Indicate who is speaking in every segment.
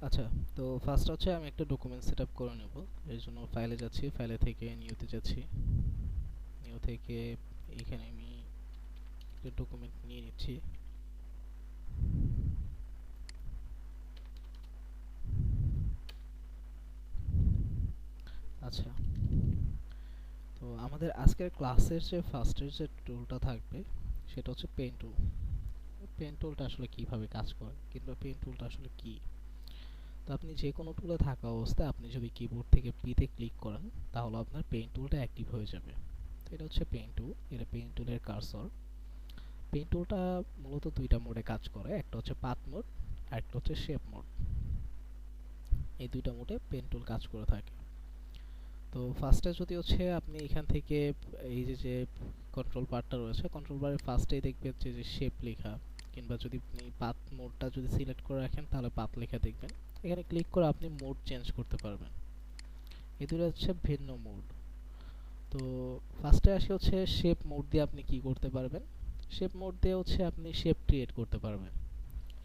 Speaker 1: আচ্ছা, তো ফার্স্ট হচ্ছে আমি একটা ডকুমেন্ট সেট আপ করে নেব। এর জন্য ফাইলে যাচ্ছি, ফাইলে থেকে নিউতে যাচ্ছি। নিউ থেকে এখানে আমি একটা ডকুমেন্ট নিয়ে নিচ্ছি। আচ্ছা, তো আমাদের আজকের ক্লাসের যে ফার্স্টের যে টুলটা থাকবে সেটা হচ্ছে পেন টুল। পেন টুলটা আসলে কিভাবে কাজ করে কিংবা পেন টুলটা আসলে কি। তো আপনি যে কোনো টুলে থাকা অবস্থায় আপনি যদি কিবোর্ড থেকে পিতে ক্লিক করেন তাহলে আপনার পেন টুলটা অ্যাক্টিভ হয়ে যাবে। তো এটা হচ্ছে পেন টুল, এটা পেন টুলের কার্সর। পেন টুলটা মূলত দুইটা মোডে কাজ করে, একটা হচ্ছে পাথ মোড আর একটা হচ্ছে শেপ মোড। এই দুইটা মোডে পেন টুল কাজ করে থাকে। তো ফার্স্টে যদি হচ্ছে আপনি এখান থেকে এই যে কন্ট্রোল বারটা রয়েছে, কন্ট্রোল বারের ফার্স্টেই দেখবেন যে শেপ লেখা, কিংবা যদি আপনি পাথ মোডটা যদি সিলেক্ট করে রাখেন তাহলে পাথ লেখা দেখবেন। এখানে ক্লিক করে আপনি মোড চেঞ্জ করতে পারবেন। এই দুটো হচ্ছে ভিন্ন মোড। তো ফার্স্টে আসি হচ্ছে শেপ মোড দিয়ে আপনি কি করতে পারবেন। শেপ মোড দিয়ে হচ্ছে আপনি শেপ ক্রিয়েট করতে পারবেন,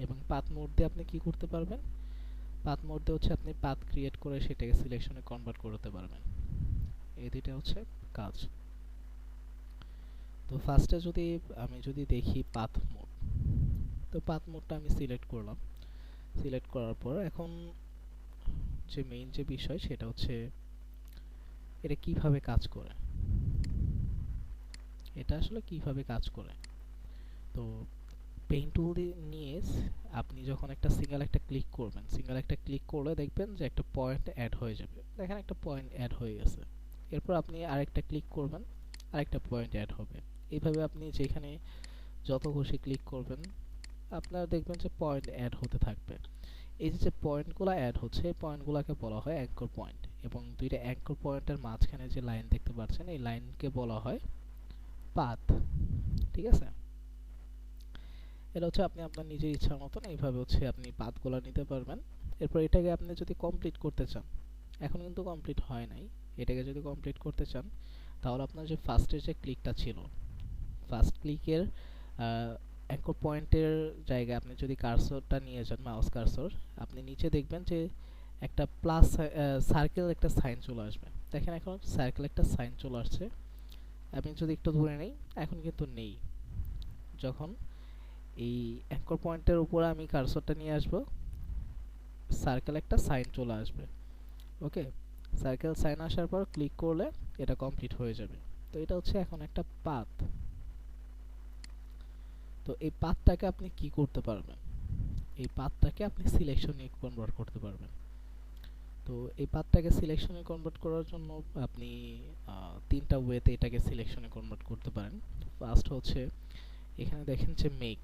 Speaker 1: এবং পাথ মোড দিয়ে আপনি কি করতে পারবেন, পাথ মোড দিয়ে হচ্ছে আপনি পাথ ক্রিয়েট করে সেটাকে সিলেকশনে কনভার্ট করতে পারবেন। এই দুইটা হচ্ছে কাজ। তো ফার্স্টে আমি যদি দেখি পাথ মোড, তো পাথ মোডটা আমি সিলেক্ট করলাম। সিলেক্ট করার পর এখন যে মেইন যে বিষয় সেটা হচ্ছে এটা কিভাবে কাজ করে, এটা আসলে কিভাবে কাজ করে। তো পেইন্ট টুল নিয়ে আপনি যখন একটা ক্লিক করবেন, সিঙ্গেল একটা ক্লিক করলে দেখবেন যে একটা পয়েন্ট অ্যাড হয়ে যাবে। দেখেন একটা পয়েন্ট অ্যাড হয়ে গেছে। এরপর আপনি আরেকটা ক্লিক করবেন, আরেকটা পয়েন্ট অ্যাড হবে। এইভাবে আপনি যেখানে যত খুশি ক্লিক করবেন আপনারা দেখবেন যে পয়েন্ট অ্যাড হতে থাকবে। এই যে পয়েন্টগুলো অ্যাড হচ্ছে এই পয়েন্টগুলোকে বলা হয় অ্যাঙ্কর পয়েন্ট, এবং দুইটা অ্যাঙ্কর পয়েন্টের মাঝখানে যে লাইন দেখতে পাচ্ছেন এই লাইনকে বলা হয় পাথ। ঠিক আছে, এটা হচ্ছে আপনি আপনার নিজের ইচ্ছা মতন এইভাবে হচ্ছে আপনি পাথগুলো নিতে পারবেন। এরপর এটাকে আপনি যদি কমপ্লিট করতে চান, এখন কিন্তু কমপ্লিট হয় নাই, এটাকে যদি কমপ্লিট করতে চান তাহলে আপনার যে ফার্স্টের যে ক্লিকটা ছিল, ফার্স্ট ক্লিকের অ্যাঙ্কর পয়েন্টের জায়গায় আপনি যদি কার্সরটা নিয়ে যান, মাউস কার্সর, আপনি নিচে দেখবেন যে একটা প্লাস সার্কেল একটা সাইন চলে আসবে। দেখেন এখন সার্কেল একটা সাইন চলে আসছে। আমি যদি একটু ধরে নেই, এখন কিন্তু নেই। যখন এই অ্যাঙ্কর পয়েন্টের উপরে আমি কার্সরটা নিয়ে আসব, সার্কেল একটা সাইন চলে আসবে। ওকে, সার্কেল সাইন আসার পর ক্লিক করলে এটা কমপ্লিট হয়ে যাবে। তো এটা হচ্ছে এখন একটা পাথ। তো এই পাথটাকে আপনি কি করতে পারবেন, এই পাথটাকে আপনি সিলেকশনে কনভার্ট করতে পারবেন। তো এই পাথটাকে সিলেকশনে কনভার্ট করার জন্য আপনি তিনটা ওয়েতে এটাকে সিলেকশনে কনভার্ট করতে পারেন। ফার্স্ট হচ্ছে এখানে দেখেন যে মেক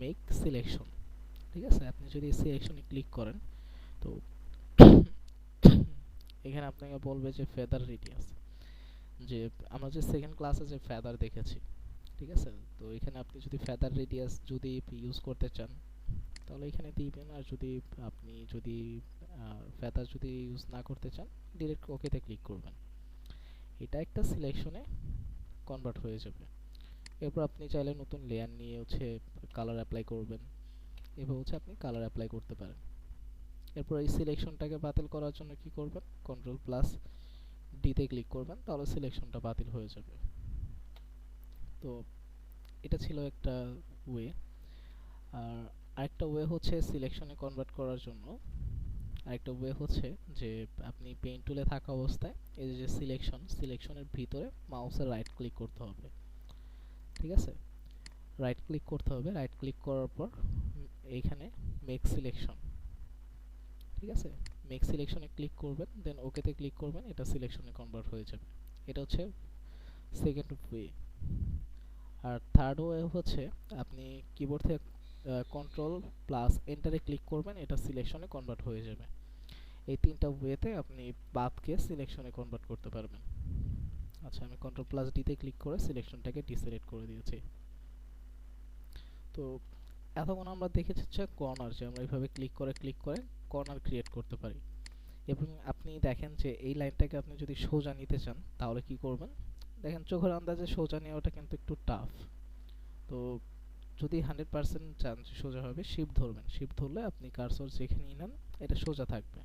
Speaker 1: মেক সিলেকশন। ঠিক আছে, আপনি যদি সিলেকশনে ক্লিক করেন তো এখানে আপনাকে বলবে যে ফেদার রেডিয়াস, যে আমরা যে সেকেন্ড ক্লাসে যে ফেদার দেখেছি। ঠিক আছে, তো এখানে আপনি যদি ফেদার রেডিয়াস যদি ইউজ করতে চান তাহলে এখানে দিবেন, আর যদি ফেদার যদি ইউজ না করতে চান ডিরেক্ট ওকেতে ক্লিক করবেন। এটা একটা সিলেকশনে কনভার্ট হয়ে যাবে। এরপর আপনি চাইলে নতুন লেয়ার নিয়ে হচ্ছে কালার অ্যাপ্লাই করবেন। এভাবে হচ্ছে আপনি কালার অ্যাপ্লাই করতে পারেন। এরপর এই সিলেকশনটাকে বাতিল করার জন্য কি করবেন, কন্ট্রোল প্লাস ডিতে ক্লিক করবেন, তাহলে সিলেকশনটা বাতিল হয়ে যাবে। তো এটা ছিল একটা ওয়ে। আর আরেকটা ওয়ে হচ্ছে সিলেকশনে কনভার্ট করার জন্য, আরেকটা ওয়ে হচ্ছে যে আপনি পেইন্ট টুলে থাকা অবস্থায় এই যে সিলেকশনের ভিতরে মাউসের রাইট ক্লিক করতে হবে। ঠিক আছে, রাইট ক্লিক করতে হবে, রাইট ক্লিক করার পর এইখানে মেক সিলেকশন। ঠিক আছে, মেক সিলেকশনে ক্লিক করবেন, দেন ওকেতে ক্লিক করবেন, এটা সিলেকশনে কনভার্ট হয়ে যাবে। এটা হচ্ছে সেকেন্ড ওয়ে। আর থার্ড ওয়ে হচ্ছে আপনি কিবোর্ড থেকে কন্ট্রোল প্লাস এন্টারে ক্লিক করবেন, এটা সিলেকশনে কনভার্ট হয়ে যাবে। এই তিনটা ওয়েতে আপনি পাথকে সিলেকশনে কনভার্ট করতে পারবেন। আচ্ছা, আমি কন্ট্রোল প্লাস ডিতে ক্লিক করে সিলেকশনটাকে ডিসিলেক্ট করে দিয়েছি। তো এতক্ষণ আমরা দেখেছি হচ্ছে কর্নার, যে আমরা এইভাবে ক্লিক করে কর্নার ক্রিয়েট করতে পারি। এবং আপনি দেখেন যে এই লাইনটাকে আপনি যদি সোজা নিতে চান তাহলে কি করবেন, দেখেন চোখের আন্দাজে সোজা নেওয়াটা কিন্তু একটু টাফ। তো যদি 100% চান যে সোজা হবে, শিফট ধরবেন। শিফট ধরলে আপনি কার্সর যেখানেই নেন এটা সোজা থাকবে।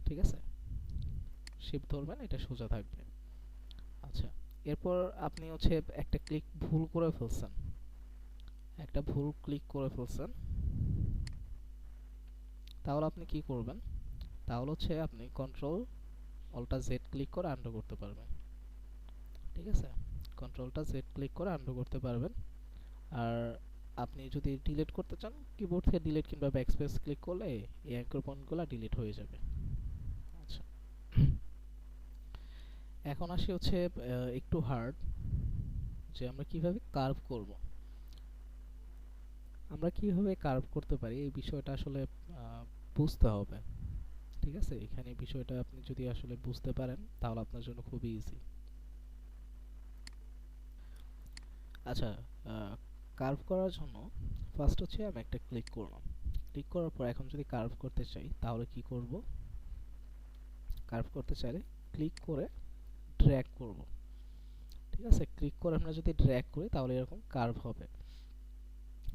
Speaker 1: ঠিক আছে, শিফট ধরবেন, এটা সোজা থাকবে। আচ্ছা, এরপর আপনি হচ্ছে একটা ক্লিক ভুল করে ফেলছেন, একটা ভুল ক্লিক করে ফেলছেন, তাহলে আপনি কি করবেন? তাহলে হচ্ছে আপনি কন্ট্রোল অল্টা জেড ক্লিক করে আনডু করতে পারবেন। ঠিক আছে, কন্ট্রোলটা জেড ক্লিক করে আনডু করতে পারবেন। আর আপনি যদি ডিলিট করতে চান, কিবোর্ড থেকে ডিলিট কিংবা ব্যাকস্পেস ক্লিক করলে এই অ্যাঙ্কর পয়েন্টগুলো ডিলিট হয়ে যাবে। আচ্ছা, এখন আসি হচ্ছে একটু হার্ড, যে আমরা কিভাবে কার্ভ করব। আমরা কিভাবে কার্ভ করতে পারি এই বিষয়টা আসলে বুঝতে হবে। ঠিক আছে, এখানে বিষয়টা আপনি যদি আসলে বুঝতে পারেন তাহলে আপনার জন্য খুবই ইজি। আচ্ছা, কার্ভ করার জন্য ফার্স্ট হচ্ছে আমি একটা ক্লিক করলাম। ক্লিক করার পর এখন যদি কার্ভ করতে চাই তাহলে কি করব? কার্ভ করতে চাইলে ক্লিক করে ড্র্যাগ করব। ঠিক আছে, ক্লিক করে আমরা যদি ড্র্যাগ করি তাহলে এরকম কার্ভ হবে।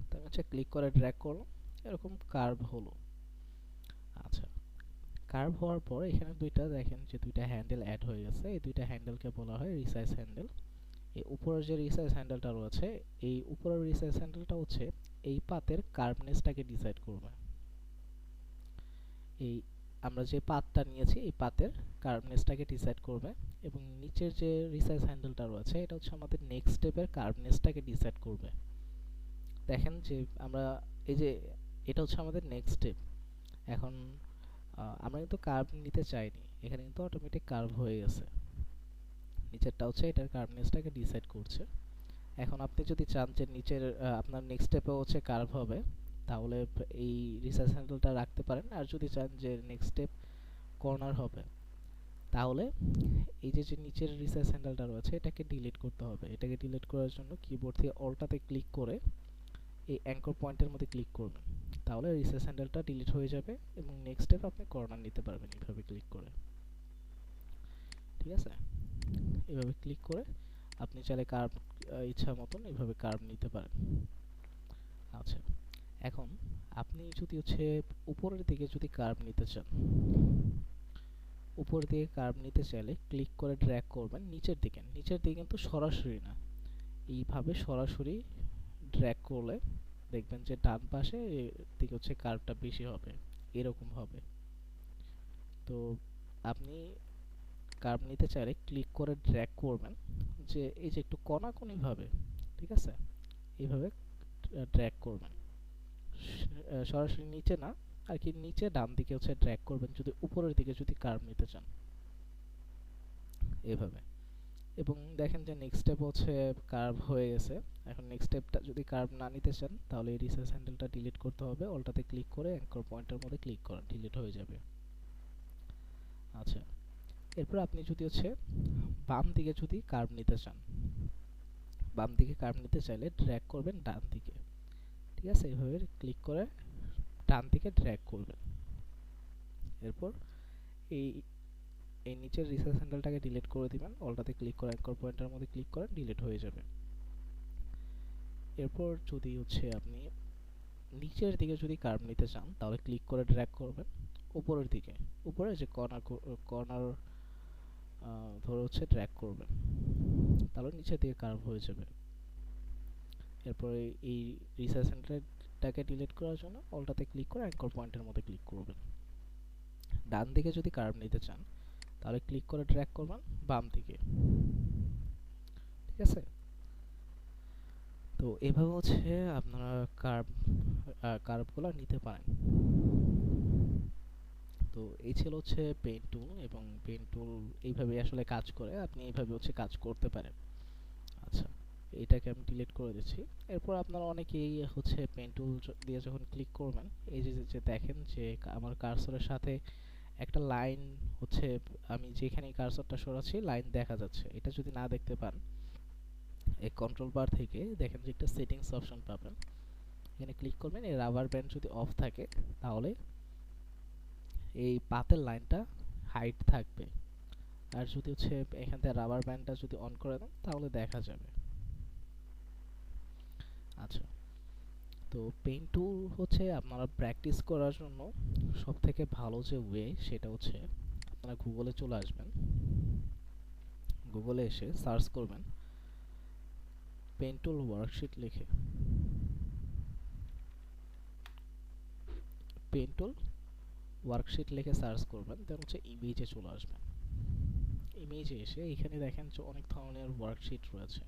Speaker 1: তাই হচ্ছে ক্লিক করে ড্র্যাগ করলাম, এরকম কার্ভ হলো। আচ্ছা, কার্ভ হওয়ার পর এখানে দুইটা দেখেন যে দুইটা হ্যান্ডেল অ্যাড হয়ে গেছে। এই দুইটা হ্যান্ডেলকে বলা হয় রিসাইজ হ্যান্ডেল। এই উপরের যে রিসাইজ হ্যান্ডেলটা রয়েছে, এই উপরের রিসাইজ হ্যান্ডেলটা হচ্ছে এই পাতের কার্ভনেসটাকে ডিসাইড করবে। এই আমরা যে পাতটা নিয়েছি এই পাতের কার্ভনেসটাকে ডিসাইড করবে। এবং নিচের যে রিসাইজ হ্যান্ডেলটা রয়েছে এটা হচ্ছে আমাদের নেক্সট স্টেপের কার্ভনেসটাকে ডিসাইড করবে। দেখেন যে আমরা এই যে এটা হচ্ছে আমাদের নেক্সট স্টেপ। এখন আমরা কিন্তু কার্ভ নিতে চাইনি, এখানে কিন্তু অটোমেটিক কার্ভ হয়ে গেছে। নিচেরটা হচ্ছে এটার কার্ভনেসটাকে ডিসাইড করছে। এখন আপনি যদি চান যে নিচের আপনার নেক্সট স্টেপে হচ্ছে কার্ভ হবে, তাহলে এই রিসার্চ হ্যান্ডেলটা রাখতে পারেন। আর যদি চান যে নেক্সট স্টেপ কর্নার হবে, তাহলে এই যে যে নিচের রিসার্চ হ্যান্ডেলটা রয়েছে এটাকে ডিলিট করতে হবে। এটাকে ডিলিট করার জন্য কিবোর্ড থেকে অল্টাতে ক্লিক করে এই অ্যাঙ্কর পয়েন্টের মধ্যে ক্লিক করবেন, তাহলে রিসার্চ হ্যান্ডেলটা ডিলিট হয়ে যাবে এবং নেক্সট স্টেপ আপনি কর্নার নিতে পারবেন এইভাবে ক্লিক করে। ঠিক আছে, এভাবে ক্লিক করে আপনি চাইলে কার্ভ ইচ্ছা মতন এভাবে কার্ভ নিতে পারেন। আচ্ছা, এখন আপনি যদি হচ্ছে উপরের দিকে যদি কার্ভ নিতে চান, উপর দিকে কার্ভ নিতে চাইলে ক্লিক করে ড্র্যাগ করবেন নিচের দিকে। নিচের দিকে কিন্তু সরাসরি না, এইভাবে সরাসরি ড্র্যাগ করলে দেখবেন যে ডান পাশে দিকে হচ্ছে কার্ভটা বেশি হবে, এরকম হবে। তো আপনি কার্ভ নিতে চাইলে ক্লিক করে ড্র্যাগ করবেন যে এই যে একটু কোনাকুনি ভাবে, ঠিক আছে, এইভাবে ড্র্যাগ করবেন, সরাসরি নিচে না আর কি, নিচে ডান দিকে হচ্ছে ড্র্যাগ করবেন যদি উপরের দিকে যদি কার্ভ নিতে চান, এভাবে। এবং দেখেন যে নেক্সট স্টেপ হচ্ছে কার্ভ হয়ে গেছে। এখন নেক্সট স্টেপটা যদি কার্ভ না নিতে চান তাহলে এই রিসার্চ হ্যান্ডেলটা ডিলিট করতে হবে, অল্টাতে ক্লিক করে অ্যাঙ্কর পয়েন্টের মধ্যে ক্লিক করেন, ডিলিট হয়ে যাবে। আচ্ছা, এরপর আপনি যদি হচ্ছে বাম দিকে যদি কার্ভ নিতে চান, বাম দিকে কার্ভ নিতে চাইলে ড্র্যাগ করবেন ডান দিকে। ঠিক আছে, এইভাবে ক্লিক করে ডান দিকে ড্র্যাগ করবেন। এরপর এই এই নিচের রিসার্চ হ্যান্ডেলটাকে ডিলিট করে দিবেন, অল্টাতে ক্লিক করে অ্যাঙ্কর পয়েন্টের মধ্যে ক্লিক করেন, ডিলিট হয়ে যাবে। এরপর যদি হচ্ছে আপনি নিচের দিকে যদি কার্ভ নিতে চান তাহলে ক্লিক করে ড্র্যাগ করবেন উপরের দিকে, উপরে যে কর্নার কর্নার ধরে হচ্ছে ড্র্যাগ করবেন, তাহলে নিচের দিকে কার্ভ হয়ে যাবে। এরপরে এই রিসার্চ হ্যান্ডেলটাকে ডিলিট করার জন্য অল্টাতে ক্লিক করে অ্যাঙ্কর পয়েন্টের মধ্যে ক্লিক করবেন। ডান দিকে যদি কার্ভ নিতে চান তাহলে ক্লিক করে ড্র্যাগ করবেন বাম দিকে। ঠিক আছে, তো এভাবে হচ্ছে আপনারা কার্ভগুলো নিতে পারেন। তো এই ছিল হচ্ছে পেন টুল, এবং পেন টুল এইভাবে আসলে কাজ করে, আপনি এইভাবে হচ্ছে কাজ করতে পারেন। আচ্ছা, এইটাকে আমি ডিলিট করে দিচ্ছি। এরপর আপনারা অনেকেই হচ্ছে পেন টুল দিয়ে যখন ক্লিক করবেন, এই যে যে দেখেন যে আমার কার্সরের সাথে একটা লাইন হচ্ছে, আমি যেখানে কার্সরটা সরাচ্ছি লাইন দেখা যাচ্ছে। এটা যদি না দেখতে পান, এই কন্ট্রোল বার থেকে দেখেন যে একটা সেটিংস অপশন পাবেন, এখানে ক্লিক করবেন। এই রাবার ব্যান্ড যদি অফ থাকে তাহলে এই পাতের লাইনটা হাইট থাকবে, আর যদি হচ্ছে এখান থেকে রাবার ব্যান্ডটা যদি অন করে দেন তাহলে দেখা যাবে। আচ্ছা, তো পেইন টুল হচ্ছে আপনারা প্র্যাকটিস করার জন্য সব থেকে ভালো যে ওয়ে সেটা হচ্ছে আপনারা গুগলে চলে আসবেন। গুগলে এসে সার্চ করবেন পেইন টুল ওয়ার্কশিট লিখে। পেইন টুল ওয়ার্কশিট লিখে সার্চ করবেন, দেন হচ্ছে ইমেজে চলে আসবেন। ইমেজে এসে এখানে দেখেন যে অনেক ধরনের ওয়ার্কশিট রয়েছে।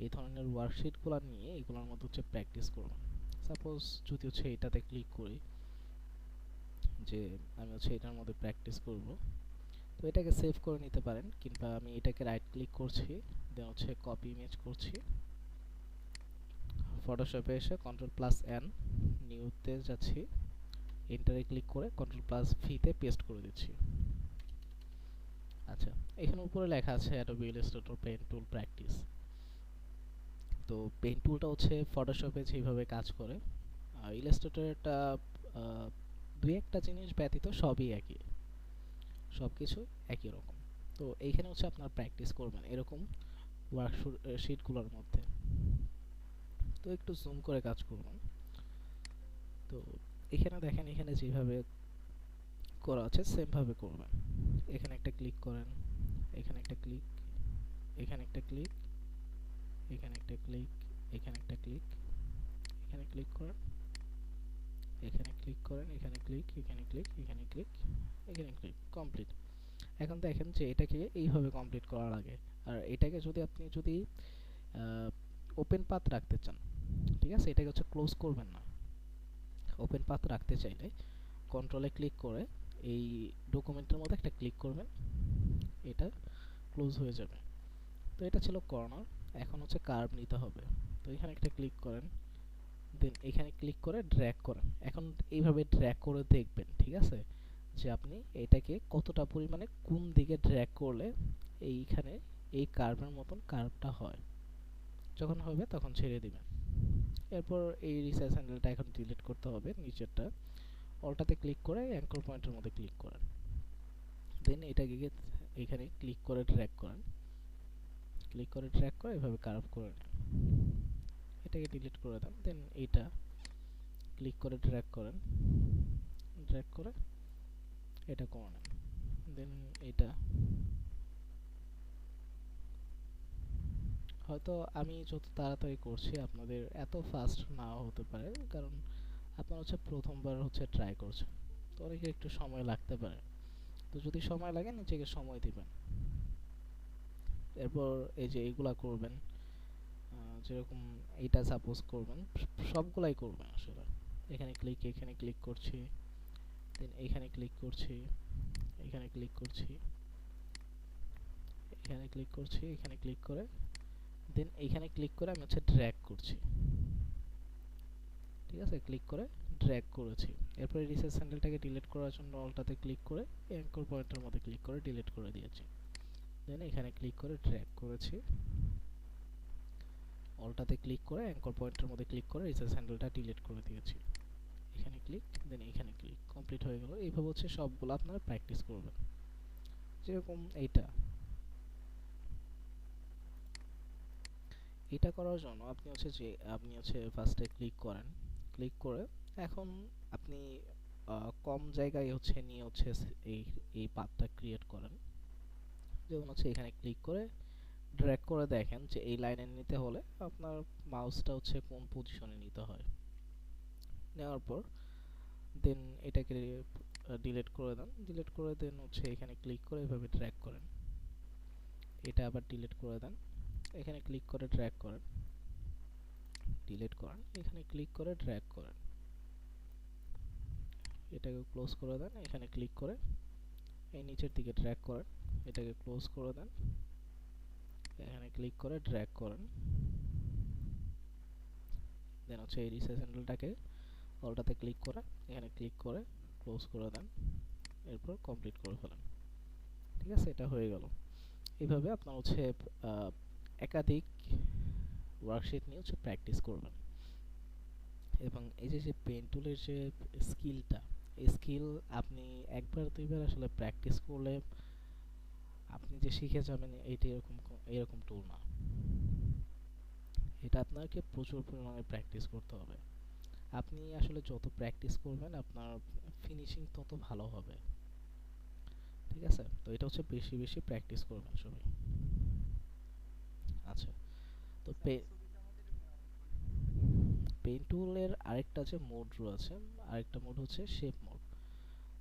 Speaker 1: এই ধরনের ওয়ার্কশিটগুলো নিয়ে এগুলোর মধ্যে হচ্ছে প্র্যাকটিস করবেন। সাপোজ যদি হচ্ছে এটাতে ক্লিক করি যে আমি হচ্ছে এটার মধ্যে প্র্যাকটিস করব, তো এটাকে সেভ করে নিতে পারেন, কিংবা আমি এটাকে রাইট ক্লিক করছি, দেন হচ্ছে কপি ইমেজ করছি, ফটোশপে এসে কন্ট্রোল+N, নিউতে যাচ্ছি, এন্টারে ক্লিক করে কন্ট্রোল+V তে পেস্ট করে দিচ্ছি। আচ্ছা, এখানে উপরে লেখা আছে অ্যাডোবি ইলাস্ট্রেটর পেইন্ট টুল প্র্যাকটিস। তো পেইন্ট টুলটা হচ্ছে ফটোশপে যেভাবে কাজ করে, ইলাস্ট্রেটরটা দুই একটা জিনিস ব্যতীত সবই একই, সব কিছু একই রকম। তো এইখানে হচ্ছে আপনারা প্র্যাকটিস করবেন এরকম ওয়ার্কশিটগুলোর মধ্যে। তো একটু জুম করে কাজ করবেন। তো এখানে দেখেন, এখানে যেভাবে করা আছে সেম ভাবে করবেন। এখানে একটা ক্লিক করেন, এখানে একটা ক্লিক, এখানে একটা ক্লিক, এখানে একটা ক্লিক, এখানে একটা ক্লিক, এখানে ক্লিক করেন, এখানে ক্লিক করেন, এখানে ক্লিক, এখানে ক্লিক, এখানে ক্লিক, এখানে ক্লিক, কমপ্লিট। এখন দেখেন যে এটাকে এইভাবে কমপ্লিট করা লাগে। আর এটাকে যদি আপনি ওপেন পাথ রাখতে চান, ঠিক আছে, এটাকে হচ্ছে ক্লোজ করবেন না। ওপেন পাথ রাখতে চাইলে কন্ট্রোলে ক্লিক করে এই ডকুমেন্টের মধ্যে একটা ক্লিক করবেন, এটা ক্লোজ হয়ে যাবে। তো এটা ছিল কর্নার। এখন হচ্ছে কার্ভ নিতে হবে। তো এখানে একটা ক্লিক করেন, দেন এখানে ক্লিক করে ড্র্যাগ করেন। এখন এইভাবে ড্র্যাগ করে দেখবেন, ঠিক আছে, যে আপনি এটাকে কতটা পরিমাণে কোন দিকে ড্র্যাগ করলে এইখানে এই কার্ভের মতন কার্ভটা হয়। যখন হবে তখন ছেড়ে দিবেন। এরপর এই রিসাইজ হ্যান্ডেলটা এখন ডিলিট করতে হবে, নিচেরটা। অলটাতে ক্লিক করে অ্যাঙ্কর পয়েন্টের মধ্যে ক্লিক করেন, দেন এটাকে এখানে ক্লিক করে ড্র্যাগ করেন, ক্লিক করে ড্র্যাগ করে এভাবে কার্ভ করে নেন। এটাকে ডিলিট করে দেন, দেন এইটা ক্লিক করে ড্র্যাগ করেন, ড্র্যাগ করে এটা করে নেন, দেন এটা হয়তো আমি যত তাড়াতাড়ি করছি আপনাদের এত ফাস্ট নাও হতে পারে, কারণ আপনারা হচ্ছে প্রথমবার হচ্ছে ট্রাই করছেন, তো অনেকে একটু সময় লাগতে পারে। তো যদি সময় লাগে নিজেকে সময় দিবেন। এরপর এই যে এইগুলা করবেন, যেরকম এইটা সাপোজ করবেন, সবগুলাই করবেন আসলে। এখানে ক্লিক, এখানে ক্লিক করছি, দেন এখানে ক্লিক করছি, এখানে ক্লিক করছি, এখানে ক্লিক করছি, এখানে ক্লিক করে দেন এইখানে ক্লিক করে আমি হচ্ছে ড্র্যাগ করছি, ঠিক আছে, ক্লিক করে ড্র্যাগ করেছি। এরপরে রিসার্চ হ্যান্ডেলটাকে ডিলিট করার জন্য অলটাতে ক্লিক করে অ্যাঙ্কর পয়েন্টের মধ্যে ক্লিক করে ডিলিট করে দিয়েছি। দেন এখানে ক্লিক করে ড্র্যাগ করেছি, অলটাতে ক্লিক করে অ্যাঙ্কর পয়েন্টের মধ্যে ক্লিক করে রিসার্চ হ্যান্ডেলটা ডিলিট করে দিয়েছি। এখানে ক্লিক, দেন এখানে ক্লিক, কমপ্লিট হয়ে গেল। এইভাবে হচ্ছে সবগুলো আপনারা প্র্যাকটিস করবেন। যেরকম এটা করার জন্য আপনি হচ্ছে ফার্স্টে ক্লিক করেন, ক্লিক করে এখন আপনি কম জায়গায় হচ্ছে নিয়ে হচ্ছে এই এই পাথটা ক্রিয়েট করেন। যেমন হচ্ছে এখানে ক্লিক করে ড্র্যাগ করে দেখেন যে এই লাইনে নিতে হলে আপনার মাউসটা হচ্ছে কোন পজিশনে নিতে হয়। নেওয়ার পর দেন এটাকে ডিলিট করে দেন, ডিলিট করে দেন হচ্ছে এখানে ক্লিক করে এভাবে ড্র্যাগ করেন, এটা আবার ডিলিট করে দেন, এখানে ক্লিক করে ড্র্যাগ করেন, ডিলিট করেন, এখানে ক্লিক করে ড্র্যাগ করেন, এটাকে ক্লোজ করে দেন, এখানে ক্লিক করে এই নিচের দিকে ড্র্যাগ করেন, এটাকে ক্লোজ করে দেন, এখানে ক্লিক করে ড্র্যাগ করেন, দেন হচ্ছে এই রিসাইজ হ্যান্ডেলটাকে অলটাতে ক্লিক করে এখানে ক্লিক করে ক্লোজ করে দেন, এরপর কমপ্লিট করে ফেলেন। ঠিক আছে, এটা হয়ে গেল। এইভাবে আপনার হচ্ছে একাধিক ওয়ার্কশিট নিয়ে হচ্ছে প্র্যাকটিস করবেন। এবং এই যে পেইন্ট টুলের যে স্কিলটা, এই স্কিল আপনি একবার দুইবার আসলে প্র্যাকটিস করলে আপনি যে শিখে যাবেন এইটা এরকম টুল না। এটা আপনাকে প্রচুর পরিমাণে প্র্যাকটিস করতে হবে। আপনি আসলে যত প্র্যাকটিস করবেন আপনার ফিনিশিং তত ভালো হবে। ঠিক আছে, তো এটা হচ্ছে বেশি বেশি প্র্যাকটিস করবেন সবাই। আচ্ছা, তো পেইন্ট টুলের আরেকটা যে মোড রয়েছে, আরেকটা মোড হচ্ছে শেপ মোড।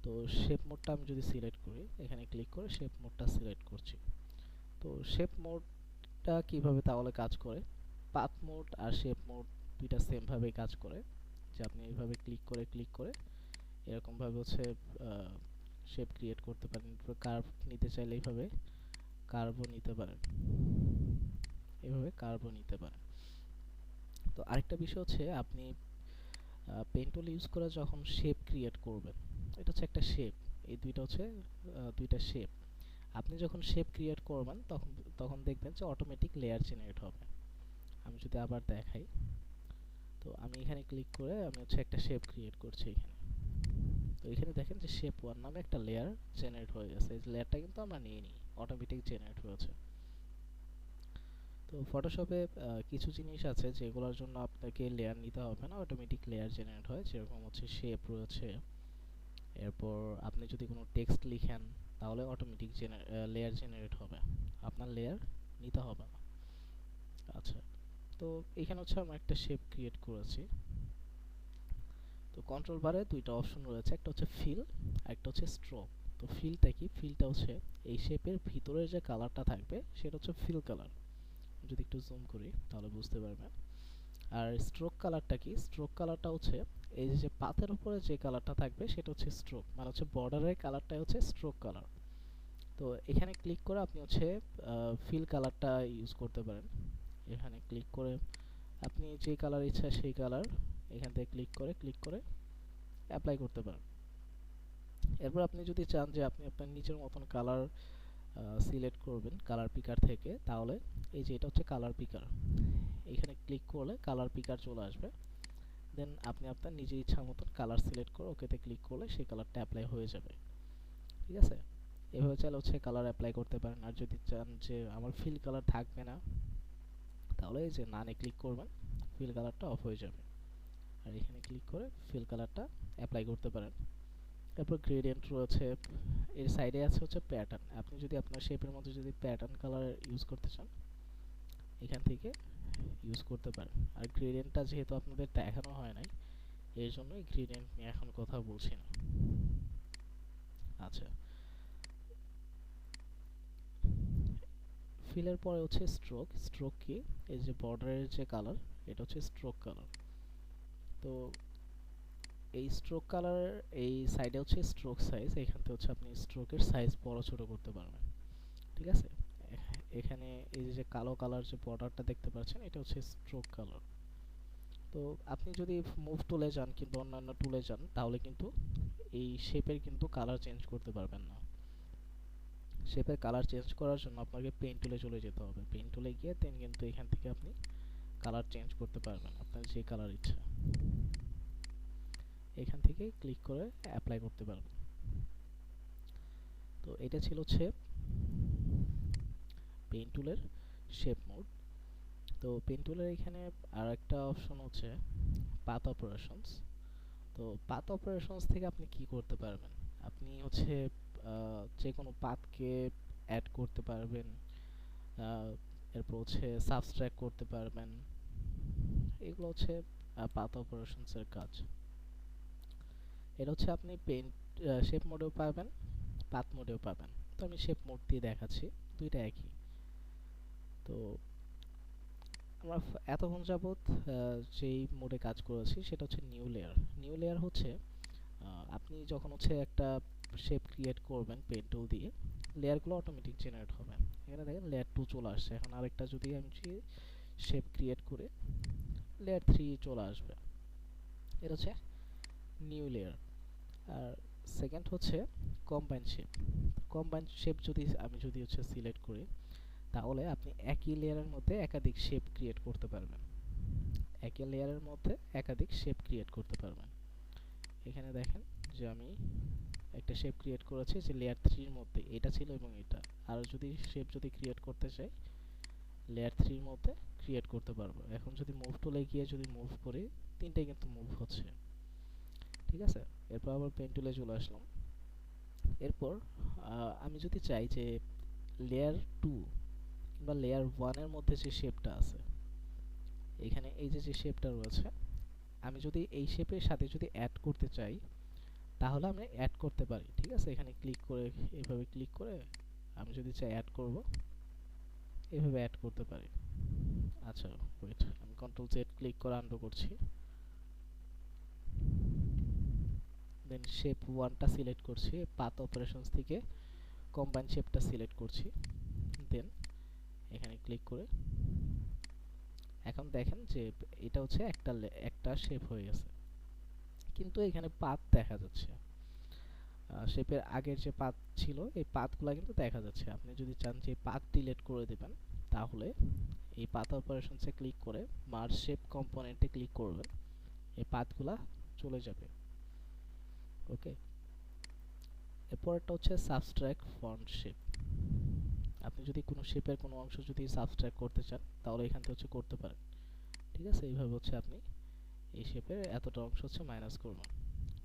Speaker 1: তো শেপ মোডটা আমি যদি সিলেক্ট করি, এখানে ক্লিক করে শেপ মোডটা সিলেক্ট করছি। তো শেপ মোডটা কিভাবে তাহলে কাজ করে, পাথ মোড আর শেপ মোড দুইটা সেম ভাবে কাজ করে। যে আপনি এইভাবে ক্লিক করে এরকম ভাবে হচ্ছে শেপ ক্রিয়েট করতে পারেন। কার্ভ নিতে চাইলে এইভাবে কার্ভও নিতে পারেন, এইভাবে কার্ভও নিতে পারেন। তো আরেকটা বিষয় হচ্ছে আপনি পেন টুল ইউজ করে যখন শেপ ক্রিয়েট করবেন, এটা হচ্ছে একটা শেপ, এই দুইটা হচ্ছে দুইটা শেপ। আপনি যখন শেপ ক্রিয়েট করবেন তখন তখন দেখবেন যে অটোমেটিক লেয়ার জেনারেট হবে। আমি যদি আবার দেখাই, তো আমি এখানে ক্লিক করে আমি হচ্ছে একটা শেপ ক্রিয়েট করছি এখানে। তো এখানে দেখেন যে শেপ ওয়ান নামে একটা লেয়ার জেনারেট হয়ে গেছে। এই লেয়ারটা কিন্তু আমরা নিইনি, অটোমেটিক জেনারেট হয়েছে। তো ফটোশপে কিছু জিনিস আছে যেগুলোর জন্য আপনাকে লেয়ার নিতে হবে না, অটোমেটিক লেয়ার জেনারেট হয়। যেরকম হচ্ছে শেপ রয়েছে, এরপর আপনি যদি কোনো টেক্সট লিখেন তাহলে অটোমেটিক লেয়ার জেনারেট হবে, আপনার লেয়ার নিতে হবে না। আচ্ছা, তো এখানে হচ্ছে আমরা একটা শেপ ক্রিয়েট করেছি। তো কন্ট্রোল বারে দুইটা অপশন রয়েছে, একটা হচ্ছে ফিল আর একটা হচ্ছে স্ট্রোক। তো ফিলটা কি, ফিলটা হচ্ছে এই শেপের ভিতরে যে কালারটা থাকবে সেটা হচ্ছে ফিল কালার। যদি একটু জুম করি তাহলে বুঝতে পারবেন। আর স্ট্রোক কালারটা কি, স্ট্রোক কালারটা হচ্ছে এই যে পাতের উপরে যে কালারটা থাকবে সেটা হচ্ছে স্ট্রোক, মানে হচ্ছে বর্ডারের কালারটাই হচ্ছে স্ট্রোক কালার। তো এখানে ক্লিক করে আপনি হচ্ছে ফিল কালারটা ইউজ করতে পারেন। এখানে ক্লিক করে আপনি যে কালার ইচ্ছা সেই কালার এখান থেকে ক্লিক করে অ্যাপ্লাই করতে পারেন। এরপর আপনি যদি চান যে আপনি আপনার নিজের মতন কালার সিলেক্ট করবেন কালার পিকার থেকে, তাহলে এই যে এটা হচ্ছে কালার পিকার, এখানে ক্লিক করলে কালার পিকার চলে আসবে। দেন আপনি আপনার নিজের ইচ্ছা মতন কালার সিলেক্ট করে ওকেতে ক্লিক করলে সেই কালারটা অ্যাপ্লাই হয়ে যাবে। ঠিক আছে, এভাবে চাইলে হচ্ছে কালার অ্যাপ্লাই করতে পারেন। আর যদি চান যে আমার ফিল কালার থাকবে না, তাহলে এই যে নানে ক্লিক করবেন, ফিল কালারটা অফ হয়ে যাবে। আর এখানে ক্লিক করে ফিল কালারটা অ্যাপ্লাই করতে পারেন। তারপর গ্রেডিয়েন্ট রয়েছে, এর সাইডে আছে হচ্ছে প্যাটার্ন। আপনি যদি আপনার শেপের মধ্যে যদি প্যাটার্ন কালার ইউজ করতে চান এখান থেকে ইউজ করতে পারেন। আর গ্রেডিয়েন্টটা যেহেতু আপনাদের দেখানো হয় নাই, এর জন্যই গ্রেডিয়েন্ট নিয়ে এখন কথা বলছি না। আচ্ছা, ফিলের পরে হচ্ছে স্ট্রোক। স্ট্রোক কি, এই যে বর্ডারের যে কালার এটা হচ্ছে স্ট্রোক কালার। তো এই স্ট্রোক কালার এই সাইডে হচ্ছে স্ট্রোক সাইজ, এখান থেকে হচ্ছে আপনি স্ট্রোকের সাইজ বড় ছোট করতে পারবেন। ঠিক আছে, এখানে এই যে কালো কালার যে বর্ডারটা দেখতে পাচ্ছেন এটা হচ্ছে স্ট্রোক কালার। তো আপনি যদি মুভ টুলে যান কিংবা অন্যান্য টুলে যান তাহলে কিন্তু এই শেপের কিন্তু কালার চেঞ্জ করতে পারবেন না। শেপের কালার চেঞ্জ করার জন্য আপনাকে পেইন্ট টুলে চলে যেতে হবে। পেইন্ট টুলে গিয়ে দেন কিন্তু এখান থেকে আপনি কালার চেঞ্জ করতে পারবেন আপনার যে কালার ইচ্ছা, এখান থেকে ক্লিক করে অ্যাপ্লাই করতে পারবেন। তো এটা ছিল হচ্ছে পেইন্ট টুলের শেপ মোড। তো পেইন্ট টুলের এখানে আর একটা অপশন হচ্ছে পাথ অপারেশনস। তো পাথ অপারেশনস থেকে আপনি কি করতে পারবেন, আপনি হচ্ছে যে কোনো পাথকে অ্যাড করতে পারবেন, আহ, এরপর হচ্ছে সাবস্ট্রাক্ট করতে পারবেন। এগুলো হচ্ছে পাথ অপারেশনস এর কাজ। এটা হচ্ছে আপনি পেইন্ট শেপ মোডেও পাবেন, পাথ মোডেও পাবেন। তো আমি শেপ মোড দিয়ে দেখাচ্ছি, দুইটা একই। তো আমরা এতক্ষণ যাবৎ যেই মোডে কাজ করেছি সেটা হচ্ছে নিউ লেয়ার। নিউ লেয়ার হচ্ছে আপনি যখন হচ্ছে একটা শেপ ক্রিয়েট করবেন পেন টুল দিয়ে, লেয়ারগুলো অটোমেটিক জেনারেট হবে। এখানে দেখেন লেয়ার 2 চলে আসছে। এখন আরেকটা যদি আমি শেপ ক্রিয়েট করে লেয়ার 3 চলে আসবে। এটা হচ্ছে নিউ লেয়ার। আর সেকেন্ড হচ্ছে কম্বাইন শেপ। কম্বাইন শেপ যদি আমি যদি হচ্ছে সিলেক্ট করি, তাহলে আপনি একই লেয়ারের মধ্যে একাধিক শেপ ক্রিয়েট করতে পারবেন। একই লেয়ারের মধ্যে একাধিক শেপ ক্রিয়েট করতে পারবেন। এখানে দেখেন যে আমি একটা শেপ ক্রিয়েট করেছি যে লেয়ার 3 এর মধ্যে এটা ছিল এবং এটা। আর যদি শেপ যদি ক্রিয়েট করতে চাই লেয়ার 3 এর মধ্যে ক্রিয়েট করতে পারবো। এখন যদি মুভ টুলে গিয়ে যদি মুভ করি, তিনটাই কিন্তু মুভ হচ্ছে, ঠিক আছে। এরপর আবার পেন টুলে চলে আসলাম। এরপর আমি যদি চাই যে লেয়ার 2 কিংবা লেয়ার 1 এর মধ্যে যে শেপটা আছে, এখানে এই যে শেপটা রয়েছে, আমি যদি এই শেপের সাথে যদি অ্যাড করতে চাই, তাহলে আমি অ্যাড করতে পারি, ঠিক আছে। এখানে ক্লিক করে, এইভাবে ক্লিক করে আমি যদি চাই অ্যাড করব, এইভাবে অ্যাড করতে পারি। আচ্ছা ওয়েট, আমি কন্ট্রোল জেড ক্লিক করে আনডু করছি। দেন শেপ 1টা সিলেক্ট করছি, পাথ অপারেশনস থেকে কম্বাইন শেপটা সিলেক্ট করছি। দেন এখানে ক্লিক করে এখন দেখেন যে এটা হচ্ছে একটা শেপ হয়ে গেছে, কিন্তু এখানে পাথ দেখা যাচ্ছে। শেপের আগের যে পাথ ছিল, এই পাথগুলো কিন্তু দেখা যাচ্ছে। আপনি যদি চান যে পাথ ডিলিট করে দিবেন, তাহলে এই পাথ অপারেশনসে ক্লিক করে মার্জ শেপ কম্পোনেন্টে ক্লিক করবেন, এই পাথগুলা চলে যাবে। ওকে, এরপরটা হচ্ছে সাবস্ট্রাক্ট ফন্ট শেপ। আপনি যদি কোনো শেপের কোনো অংশ যদি সাবস্ট্রাক্ট করতে চান, তাহলে এখান থেকে হচ্ছে করতে পারেন, ঠিক আছে। এইভাবে হচ্ছে আপনি এই শেপের এতটা অংশ হচ্ছে মাইনাস করবেন,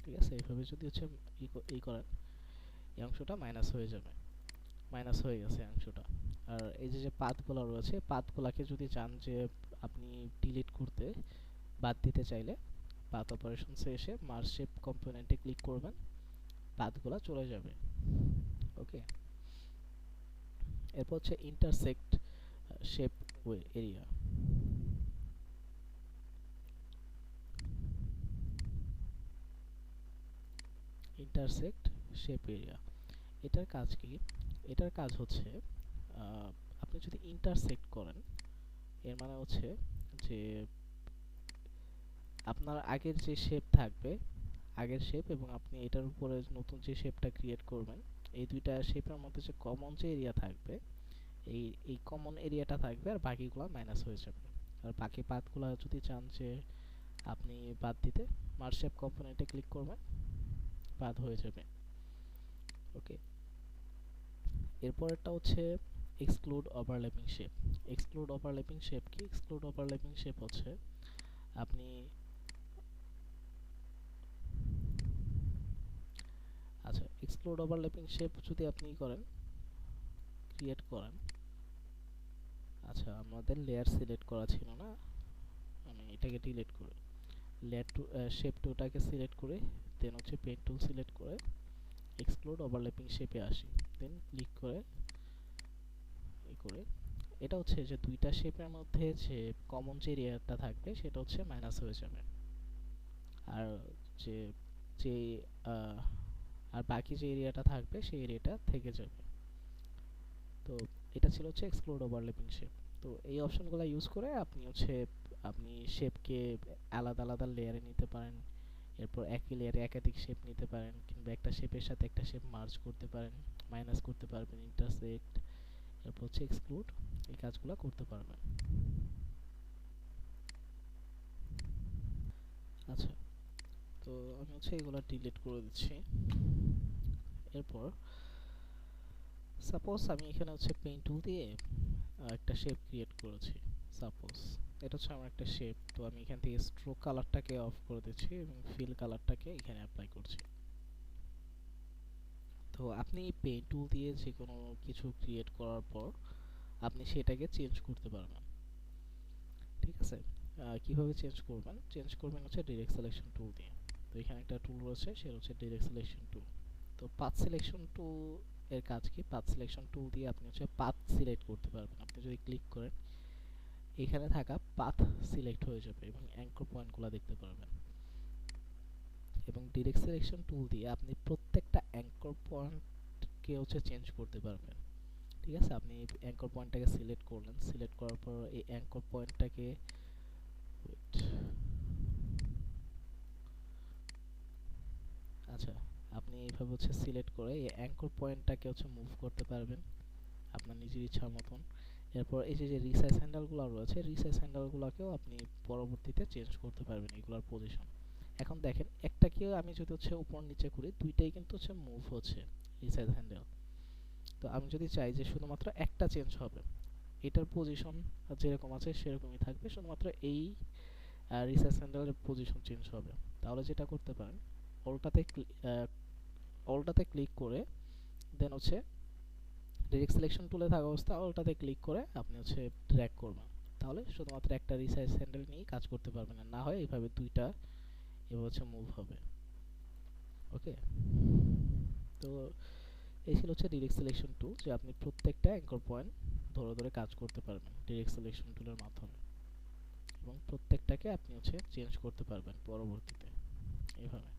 Speaker 1: ঠিক আছে। এইভাবে যদি হচ্ছে ই করেন, এই অংশটা মাইনাস হয়ে যাবে, মাইনাস হয়ে গেছে অংশটা। আর এই যে পাথগুলো রয়েছে, পাথগুলোকে যদি চান যে আপনি ডিলিট করতে, বাদ দিতে চাইলে পাথ অপারেশনসে এসে মার্জ শেপ কম্পোনেন্টে ক্লিক করবেন, পাথগুলো চলে যাবে। ওকে, এরপর হচ্ছে intersect shape area. Intersect shape area, এটার কাজ কি? এটার কাজ হচ্ছে আপনি যদি ইন্টারসেক্ট করেন, এর মানে হচ্ছে যে আপনার আগের যে শেপ থাকবে, আগের শেপ এবং আপনি এটার উপরে নতুন যে শেপটা ক্রিয়েট করবেন, এই দুইটা শেপের মধ্যে যে কমন যে এরিয়া থাকবে, এই কমন এরিয়াটা থাকবে, আর বাকিগুলো মাইনাস হয়ে যাবে। আর বাকি পাথগুলো যদি চান যে আপনি বাদ দিতে, মার্জ শেপ কম্পোনেন্টে ক্লিক করবেন, বাদ হয়ে যাবে। ওকে, এরপরেরটা হচ্ছে exclude overlapping shape. Exclude overlapping shape কি? এক্সক্লুড ওভারল্যাপিং শেপ হচ্ছে আপনি আচ্ছা, এক্সক্লুড ওভারল্যাপিং শেপ যদি আপনি করেন, ক্রিয়েট করেন, আচ্ছা আমাদের লেয়ার সিলেক্ট করা ছিল না, আমি এটাকে ডিলিট করে লেয়ার টু শেপ টুটাকে সিলেক্ট করে দেন হচ্ছে পেন টুল সিলেক্ট করে এক্সক্লুড ওভারল্যাপিং শেপে আসি। দেন ক্লিক করে এটা হচ্ছে যে দুইটা শেপের মধ্যে যে কমন যে এরিয়াটা থাকবে, সেটা হচ্ছে মাইনাস হয়ে যাবে, আর যে যে আর বাকি যে এরিয়াটা থাকবে, সেই এরিয়াটা থেকে যাবে। তো এটা ছিল হচ্ছে এক্সক্লুড ওভারল্যাপিং শেপ। তো এই অপশনগুলো ইউজ করে আপনি শেপকে আলাদা আলাদা লেয়ারে নিতে পারেন, এরপর একই লেয়ারে একাধিক শেপ নিতে পারেন, কিংবা একটা শেপের সাথে একটা শেপ মার্জ করতে পারেন, মাইনাস করতে পারবেন, ইন্টারসেক্ট, এরপর হচ্ছে এক্সক্লুড, এই কাজগুলো করতে পারবেন। আচ্ছা, তো আমি হচ্ছে এগুলো ডিলিট করে দিচ্ছি। এরপর সাপোজ আমি এখানে হচ্ছে পেইন্ট টুল দিয়ে একটা শেপ ক্রিয়েট করেছি। সাপোজ এটা হচ্ছে আমার একটা শেপ, তো আমি এখান থেকে স্ট্রোক কালারটাকে অফ করে দিচ্ছি এবং ফিল কালারটাকে এখানে অ্যাপ্লাই করছি। তো আপনি পেইন্ট টুল দিয়ে যে কোনো কিছু ক্রিয়েট করার পর আপনি সেটাকে চেঞ্জ করতে পারবেন, ঠিক আছে। কিভাবে চেঞ্জ করবেন? চেঞ্জ করবেন হচ্ছে ডিরেক্ট সিলেকশন টুল দিয়ে। তো এখানে একটা টুল রয়েছে, সেটা হচ্ছে ডিরেক্ট সিলেকশন টুল। তো পাথ সিলেকশন টুল এর কাজ কি? পাথ সিলেকশন টুল দিয়ে আপনি হচ্ছে পাথ সিলেক্ট করতে পারবেন। আপনি যদি ক্লিক করেন, এখানে থাকা পাথ সিলেক্ট হয়ে যাবে এবং অ্যাঙ্কর পয়েন্টগুলো দেখতে পারবেন। এবং ডিরেক্ট সিলেকশন টুল দিয়ে আপনি প্রত্যেকটা অ্যাঙ্কর পয়েন্টকে হচ্ছে চেঞ্জ করতে পারবেন, ঠিক আছে। আপনি অ্যাঙ্কর পয়েন্টটাকে সিলেক্ট করলেন, সিলেক্ট করার পর এই অ্যাঙ্কর পয়েন্টটাকে আচ্ছা, আপনি এইভাবে হচ্ছে সিলেক্ট করে এই অ্যাঙ্কর পয়েন্টটাকে হচ্ছে মুভ করতে পারবেন আপনার নিজের ইচ্ছার মতন। এরপর এই যে রিসাইজ হ্যান্ডেলগুলো রয়েছে, রিসাইজ হ্যান্ডেলগুলোকেও আপনি পরবর্তীতে চেঞ্জ করতে পারবেন এগুলোর পজিশন। এখন দেখেন, একটাকেও আমি যদি হচ্ছে উপর নিচে করি, দুইটাই কিন্তু হচ্ছে মুভ হচ্ছে রিসাইজ হ্যান্ডেল। তো আমি যদি চাই যে শুধুমাত্র একটা চেঞ্জ হবে, এটার পজিশন যেরকম আছে সেরকমই থাকবে, শুধুমাত্র এই রিসার্চ হ্যান্ডেলের পজিশন চেঞ্জ হবে। তাহলে যেটা করতে পারেন, অলটাতে অলটাতে ক্লিক করে দেন হচ্ছে ডিরেক্ট সিলেকশন টুলে থাকা অবস্থা অলটাতে ক্লিক করে আপনি হচ্ছে ড্র্যাগ করবেন। তাহলে শুধুমাত্র একটা রিসার্চ হ্যান্ডেল নিয়ে কাজ করতে পারবেন, না হয় এইভাবে দুইটা এভাবে হচ্ছে মুভ হবে। ওকে, তো এই ছিল হচ্ছে ডিরেক্ট সিলেকশন টুল, যে আপনি প্রত্যেকটা অ্যাঙ্কর পয়েন্ট ধরে ধরে কাজ করতে পারবেন ডিরেক্ট সিলেকশন টুলের মাধ্যমে, এবং প্রত্যেকটাকে আপনি হচ্ছে চেঞ্জ করতে পারবেন পরবর্তীতে এইভাবে।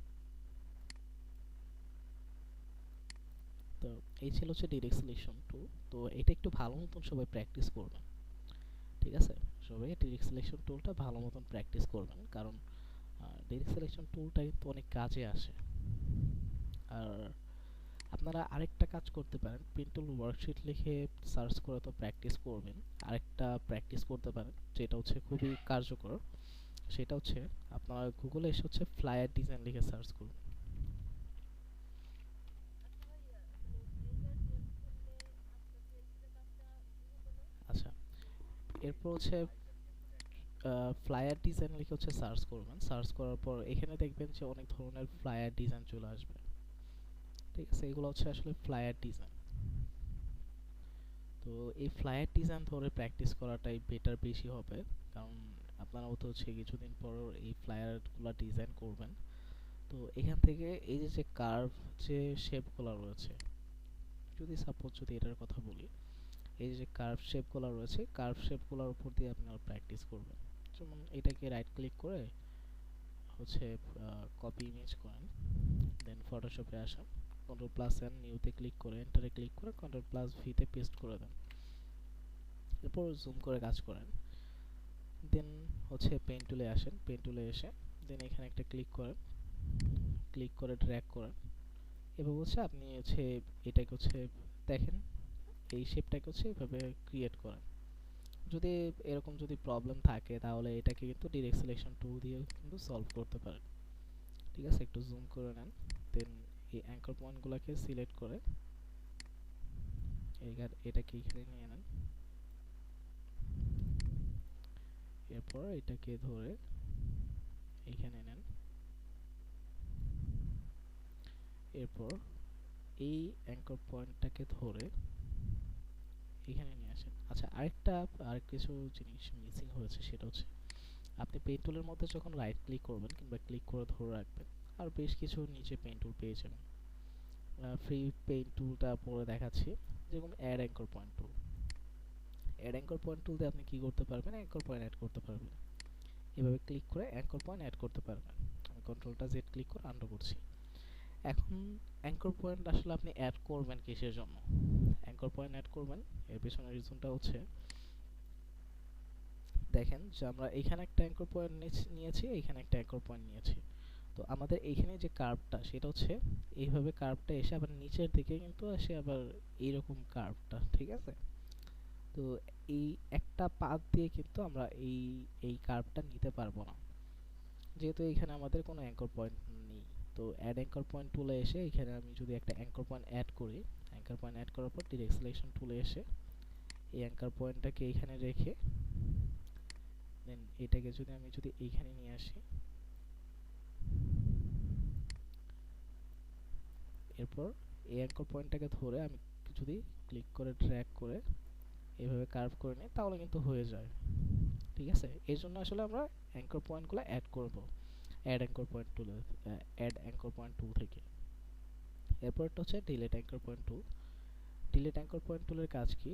Speaker 1: তো এই ছিল হচ্ছে ডিরেক্ট সিলেকশন টুল। তো এটা একটু ভালো মতন সবাই প্র্যাকটিস করবেন, ঠিক আছে? সবাই ডিরেক্ট সিলেকশন টুলটা ভালো মতন প্র্যাকটিস করবেন, কারণ ডিরেক্ট সিলেকশন টুলটা কিন্তু অনেক কাজে আসে। আর আপনারা আরেকটা কাজ করতে পারেন, পেন্টুল ওয়ার্কশিট লিখে সার্চ করে তো প্র্যাকটিস করবেন, আরেকটা প্র্যাকটিস করতে পারেন যেটা হচ্ছে খুবই কার্যকর। সেটা হচ্ছে আপনারা গুগলে এসে হচ্ছে ফ্লায়ার ডিজাইন লিখে সার্চ করুন। আচ্ছা, এরপর হচ্ছে ফ্লায়ার ডিজাইন লিখে হচ্ছে সার্চ করবেন। সার্চ করার পর এখানে দেখবেন যে অনেক ধরনের ফ্লায়ার ডিজাইন চলে আসবে, ঠিক আছে? এগুলো হচ্ছে আসলে ফ্লায়ার ডিজাইন। তো এই ফ্লায়ার ডিজাইন ধরে প্র্যাকটিস করাটাই বেটার বেশি হবে, কারণ আপনারাও তো হচ্ছে কিছুদিন পর এই ফ্লায়ারগুলো ডিজাইন করবেন। তো এখান থেকে এই যে যে কার্ভ যে শেপগুলো রয়েছে, যদি এটার কথা বলি, এই যে কার্ভ শেপগুলো রয়েছে, কার্ভ শেপগুলোর উপর দিয়ে আপনারা প্র্যাকটিস করবেন। যেমন এটাকে রাইট ক্লিক করে হচ্ছে কপি ইমেজ করেন, দেন ফটোশপে আসেন, কন্ট্রোল প্লাস এন নিউতে ক্লিক করে এন্টারে ক্লিক করে কন্ট্রোল প্লাস ভিতে পেস্ট করে দেন। এরপর জুম করে কাজ করেন, দেন হচ্ছে পেন টুলে আসেন, পেন টুলে এসে দেন এখানে একটা ক্লিক করেন, ক্লিক করে ড্র্যাগ করেন। এভাবে হচ্ছে আপনি হচ্ছে এটাকে হচ্ছে দেখেন এই শেপটাকে হচ্ছে এভাবে ক্রিয়েট করেন। যদি এরকম যদি প্রবলেম থাকে তাহলে এটাকে কিন্তু ডিরেক্ট সিলেকশন টুল দিয়ে কিন্তু সলভ করতে পারেন, ঠিক আছে? একটু জুম করে নেন, দেন এই অ্যাঙ্কর পয়েন্টগুলোকে সিলেক্ট করে এটাকে এখানে নিয়ে নেন। এরপর এটাকে ধরে এখানে নেন, এরপর এই অ্যাঙ্কর পয়েন্টটাকে ধরে এখানে নিয়ে আসেন। আচ্ছা, আর কিছু জিনিস মিসিং হয়েছে, সেটা হচ্ছে আপনি পেন টুলের মধ্যে যখন রাইট ক্লিক করবেন কিংবা ক্লিক করে ধরে রাখবেন, আর বেশ কিছু নিচে পেন টুল পেয়ে যাবেন। ফ্রি পেন টুলটা পরে দেখাচ্ছি, যেরকম add anchor point tool. Add anchor point tool দিয়ে আপনি কি করতে পারবেন? অ্যাঙ্কর পয়েন্ট অ্যাড করতে পারবেন। এভাবে ক্লিক করে অ্যাঙ্কর পয়েন্ট অ্যাড করতে পারবেন। আমি কন্ট্রোলটা জেড ক্লিক করে আনডু করছি। এখন অ্যাঙ্কর পয়েন্ট আসলে আপনি অ্যাড করবেন কিসের জন্য? অ্যাঙ্কর পয়েন্ট অ্যাড করবেন এর পেছনের রিজনটা হচ্ছে, দেখেন যে আমরা এখানে একটা অ্যাঙ্কর পয়েন্ট নিয়েছি, এখানে একটা অ্যাঙ্কর পয়েন্ট নিয়েছি। তো আমাদের এইখানে যে কার্ভটা সেটা হচ্ছে এইভাবে কার্ভটা এসে আবার নিচের দিকে কিন্তু আসে আবার এইরকম কার্ভটা, ঠিক আছে? তো এই একটা পাথ দিয়ে কিন্তু আমরা এই কার্ভটা নিতে পারবো না, যেহেতু এখানে আমাদের কোনো অ্যাঙ্কর পয়েন্ট নেই। তো অ্যাড অ্যাঙ্কর পয়েন্ট টুলে এসে এখানে আমি যদি একটা অ্যাঙ্কর পয়েন্ট অ্যাড করি, অ্যাঙ্কর পয়েন্ট অ্যাড করার পর ডিরেক্ট সিলেকশন টুলে এসে এই অ্যাঙ্কর পয়েন্টটাকে এখানে রেখে দেন এটাকে যদি এইখানে নিয়ে আসি, এরপর এই অ্যাঙ্কর পয়েন্টটাকে ধরে আমি যদি ক্লিক করে ড্র্যাগ করে এভাবে কার্ভ করে নিই তাহলে কিন্তু হয়ে যায়, ঠিক আছে? এর জন্য আসলে আমরা অ্যাঙ্কর পয়েন্টগুলো অ্যাড করব অ্যাড অ্যাঙ্কর পয়েন্ট টুলে, অ্যাড অ্যাঙ্কর পয়েন্ট টুল থেকে। এরপরটা হচ্ছে ডিলিট অ্যাঙ্কর পয়েন্ট টুল। ডিলিট অ্যাঙ্কর পয়েন্ট টুলের কাজ কি?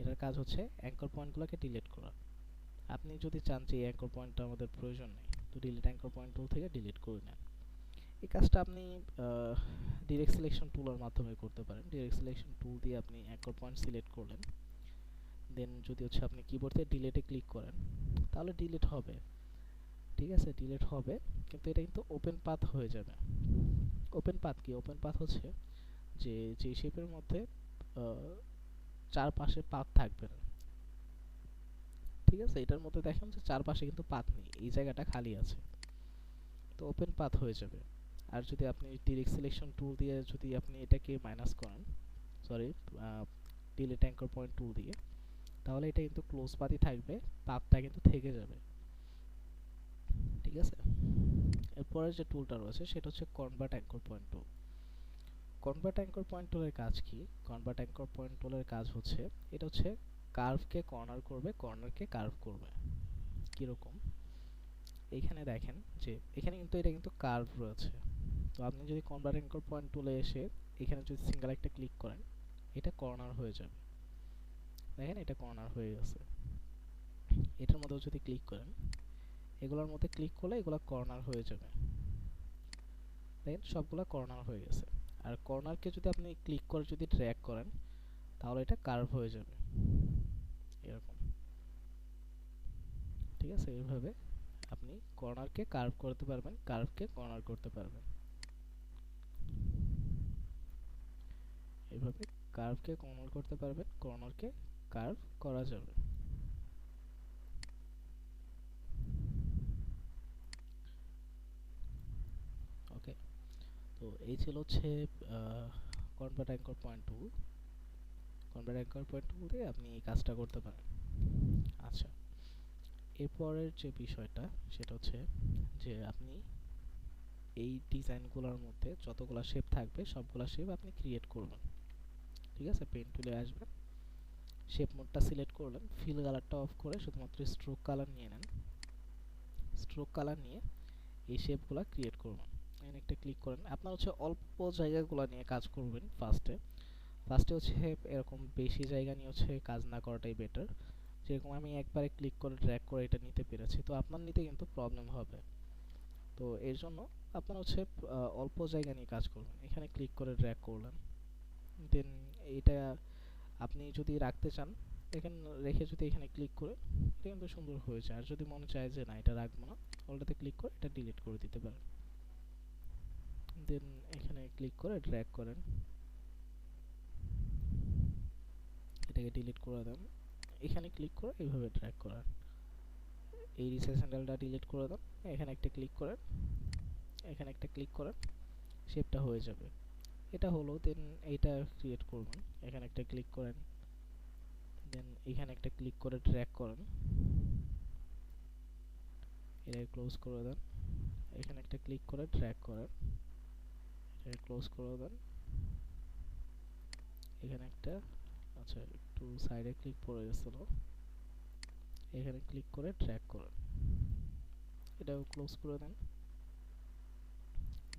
Speaker 1: এটার কাজ হচ্ছে অ্যাঙ্কর পয়েন্টগুলোকে ডিলিট করা। আপনি যদি চান যে এই অ্যাঙ্কর পয়েন্টটা আমাদের প্রয়োজন নেই, তো ডিলিট অ্যাঙ্কর পয়েন্ট টুল থেকে ডিলিট করে নেন। এই কাজটা আপনি ডিরেক্ট সিলেকশন টুলের মাধ্যমে করতে পারেন। ডিরেক্ট সিলেকশন টুল দিয়ে আপনি অ্যাঙ্কর পয়েন্ট সিলেক্ট করলেন, দেন যদি হচ্ছে আপনি কিবোর্ড থেকে ডিলিটে ক্লিক করেন তাহলে ডিলিট হবে, ঠিক আছে? ডিলিট হবে, কিন্তু এটা কিন্তু ওপেন পাথ হয়ে যাবে। ওপেন পাথ কি? ওপেন পাথ হচ্ছে যে শেপের মধ্যে চারপাশে পাথ থাকবে না, ঠিক আছে? এটার মধ্যে দেখেন যে চারপাশে কিন্তু পাথ নেই, এই জায়গাটা খালি আছে, তো ওপেন পাথ হয়ে যাবে। আর যদি আপনি ডিরেক্ট সিলেকশন টুল দিয়ে যদি আপনি এটাকে মাইনাস করেন, sorry, delete anchor point tool দিয়ে, তাহলে এটা কিন্তু ক্লোজ পাথই থাকবে, পাথটা কিন্তু থেকে যাবে। ঠিক আছে, এরপরে যে টুলটা রয়েছে সেটা হচ্ছে কনভার্ট অ্যাঙ্কর পয়েন্ট টুল। কনভার্ট অ্যাঙ্কর পয়েন্ট টুলের কাজ কি? কনভার্ট অ্যাঙ্কর পয়েন্ট টুলের কাজ হচ্ছে, এটা হচ্ছে কার্ভকে কর্নার করবে, কর্নারকে কার্ভ করবে। কিরকম? এখানে দেখেন যে এখানে কিন্তু এটা কিন্তু কার্ভ রয়েছে। তো আপনি যদি কনভার্ট অ্যাঙ্কর পয়েন্ট টুলে এসে এখানে যদি সিঙ্গেল একটা ক্লিক করেন, এটা কর্নার হয়ে যাবে। দেখেন এটা কর্নার হয়ে গেছে। এটার মধ্যেও যদি ক্লিক করেন, এগুলোর মধ্যে ক্লিক করলে এগুলো কর্নার হয়ে যাবে। দেখেন সবগুলো কর্নার হয়ে গেছে। আর কর্নারকে যদি আপনি ক্লিক করে যদি ড্র্যাগ করেন, তাহলে এটা কার্ভ হয়ে যাবে এরকম। ঠিক আছে, এইভাবে আপনি কর্নারকে কার্ভ করতে পারবেন, কার্ভকে কর্নার করতে পারবেন। এইভাবে কার্ভকে কর্নার করতে পারবেন, কর্নারকে কার্ভ করা যাবে। ওকে, তো এই ছিল হচ্ছে কনভার্ট অ্যাঙ্কর পয়েন্ট টুল। কনভার্ট অ্যাঙ্কর পয়েন্ট টুল দিয়ে আপনি এই কাজটা করতে পারেন। আচ্ছা, এরপরের যে বিষয়টা সেটা হচ্ছে যে আপনি এই ডিজাইনগুলোর মধ্যে যতগুলো শেপ থাকবে সবগুলা শেপ আপনি ক্রিয়েট করবেন। ঠিক আছে, পেন টুলে আসবেন, শেপ মোডটা সিলেক্ট করলেন, ফিল কালারটা অফ করে শুধুমাত্র স্ট্রোক কালার নিয়ে নেন। স্ট্রোক কালার নিয়ে এই শেপগুলো ক্রিয়েট করবেন। এখানে একটা ক্লিক করেন। আপনার হচ্ছে অল্প জায়গাগুলো নিয়ে কাজ করবেন ফার্স্টে হচ্ছে এরকম বেশি জায়গা নিয়ে হচ্ছে কাজ না করাটাই বেটার। যেরকম আমি একবারে ক্লিক করে ড্র্যাগ করে এটা নিতে পেরেছি, তো আপনার নিতে কিন্তু প্রবলেম হবে। তো এর জন্য আপনার হচ্ছে অল্প জায়গা নিয়ে কাজ করবেন। এখানে ক্লিক করে ড্র্যাগ করলেন, দেন এটা আপনি যদি রাখতে চান এখানে রেখে যদি এখানে ক্লিক করে এটা কিন্তু সুন্দর হয়ে যায়। আর যদি মনে চায় যে না এটা রাখবো না, অলরেডি ক্লিক করে এটা ডিলিট করে দিতে পারেন। দেন এখানে ক্লিক করে ড্র্যাগ করেন, এটাকে ডিলিট করে দেন। এখানে ক্লিক করে এইভাবে ড্র্যাগ করান, এই রিসার্চ হ্যান্ডেলটা ডিলিট করে দেন। এখানে একটা ক্লিক করেন, এখানে একটা ক্লিক করেন, শেপটা হয়ে যাবে। এটা হলো, দেন এইটা ক্রিয়েট করবেন। এখানে একটা ক্লিক করেন, দেন এখানে একটা ক্লিক করে ড্র্যাগ করেন, এটা ক্লোজ করে দেন। এখানে একটা ক্লিক করে ড্র্যাগ করেন, এটা ক্লোজ করে দেন। এখানে একটা, আচ্ছা একটু সাইডে ক্লিক পড়ে গেছিল, এখানে ক্লিক করে ড্র্যাগ করেন, এটাও ক্লোজ করে দেন।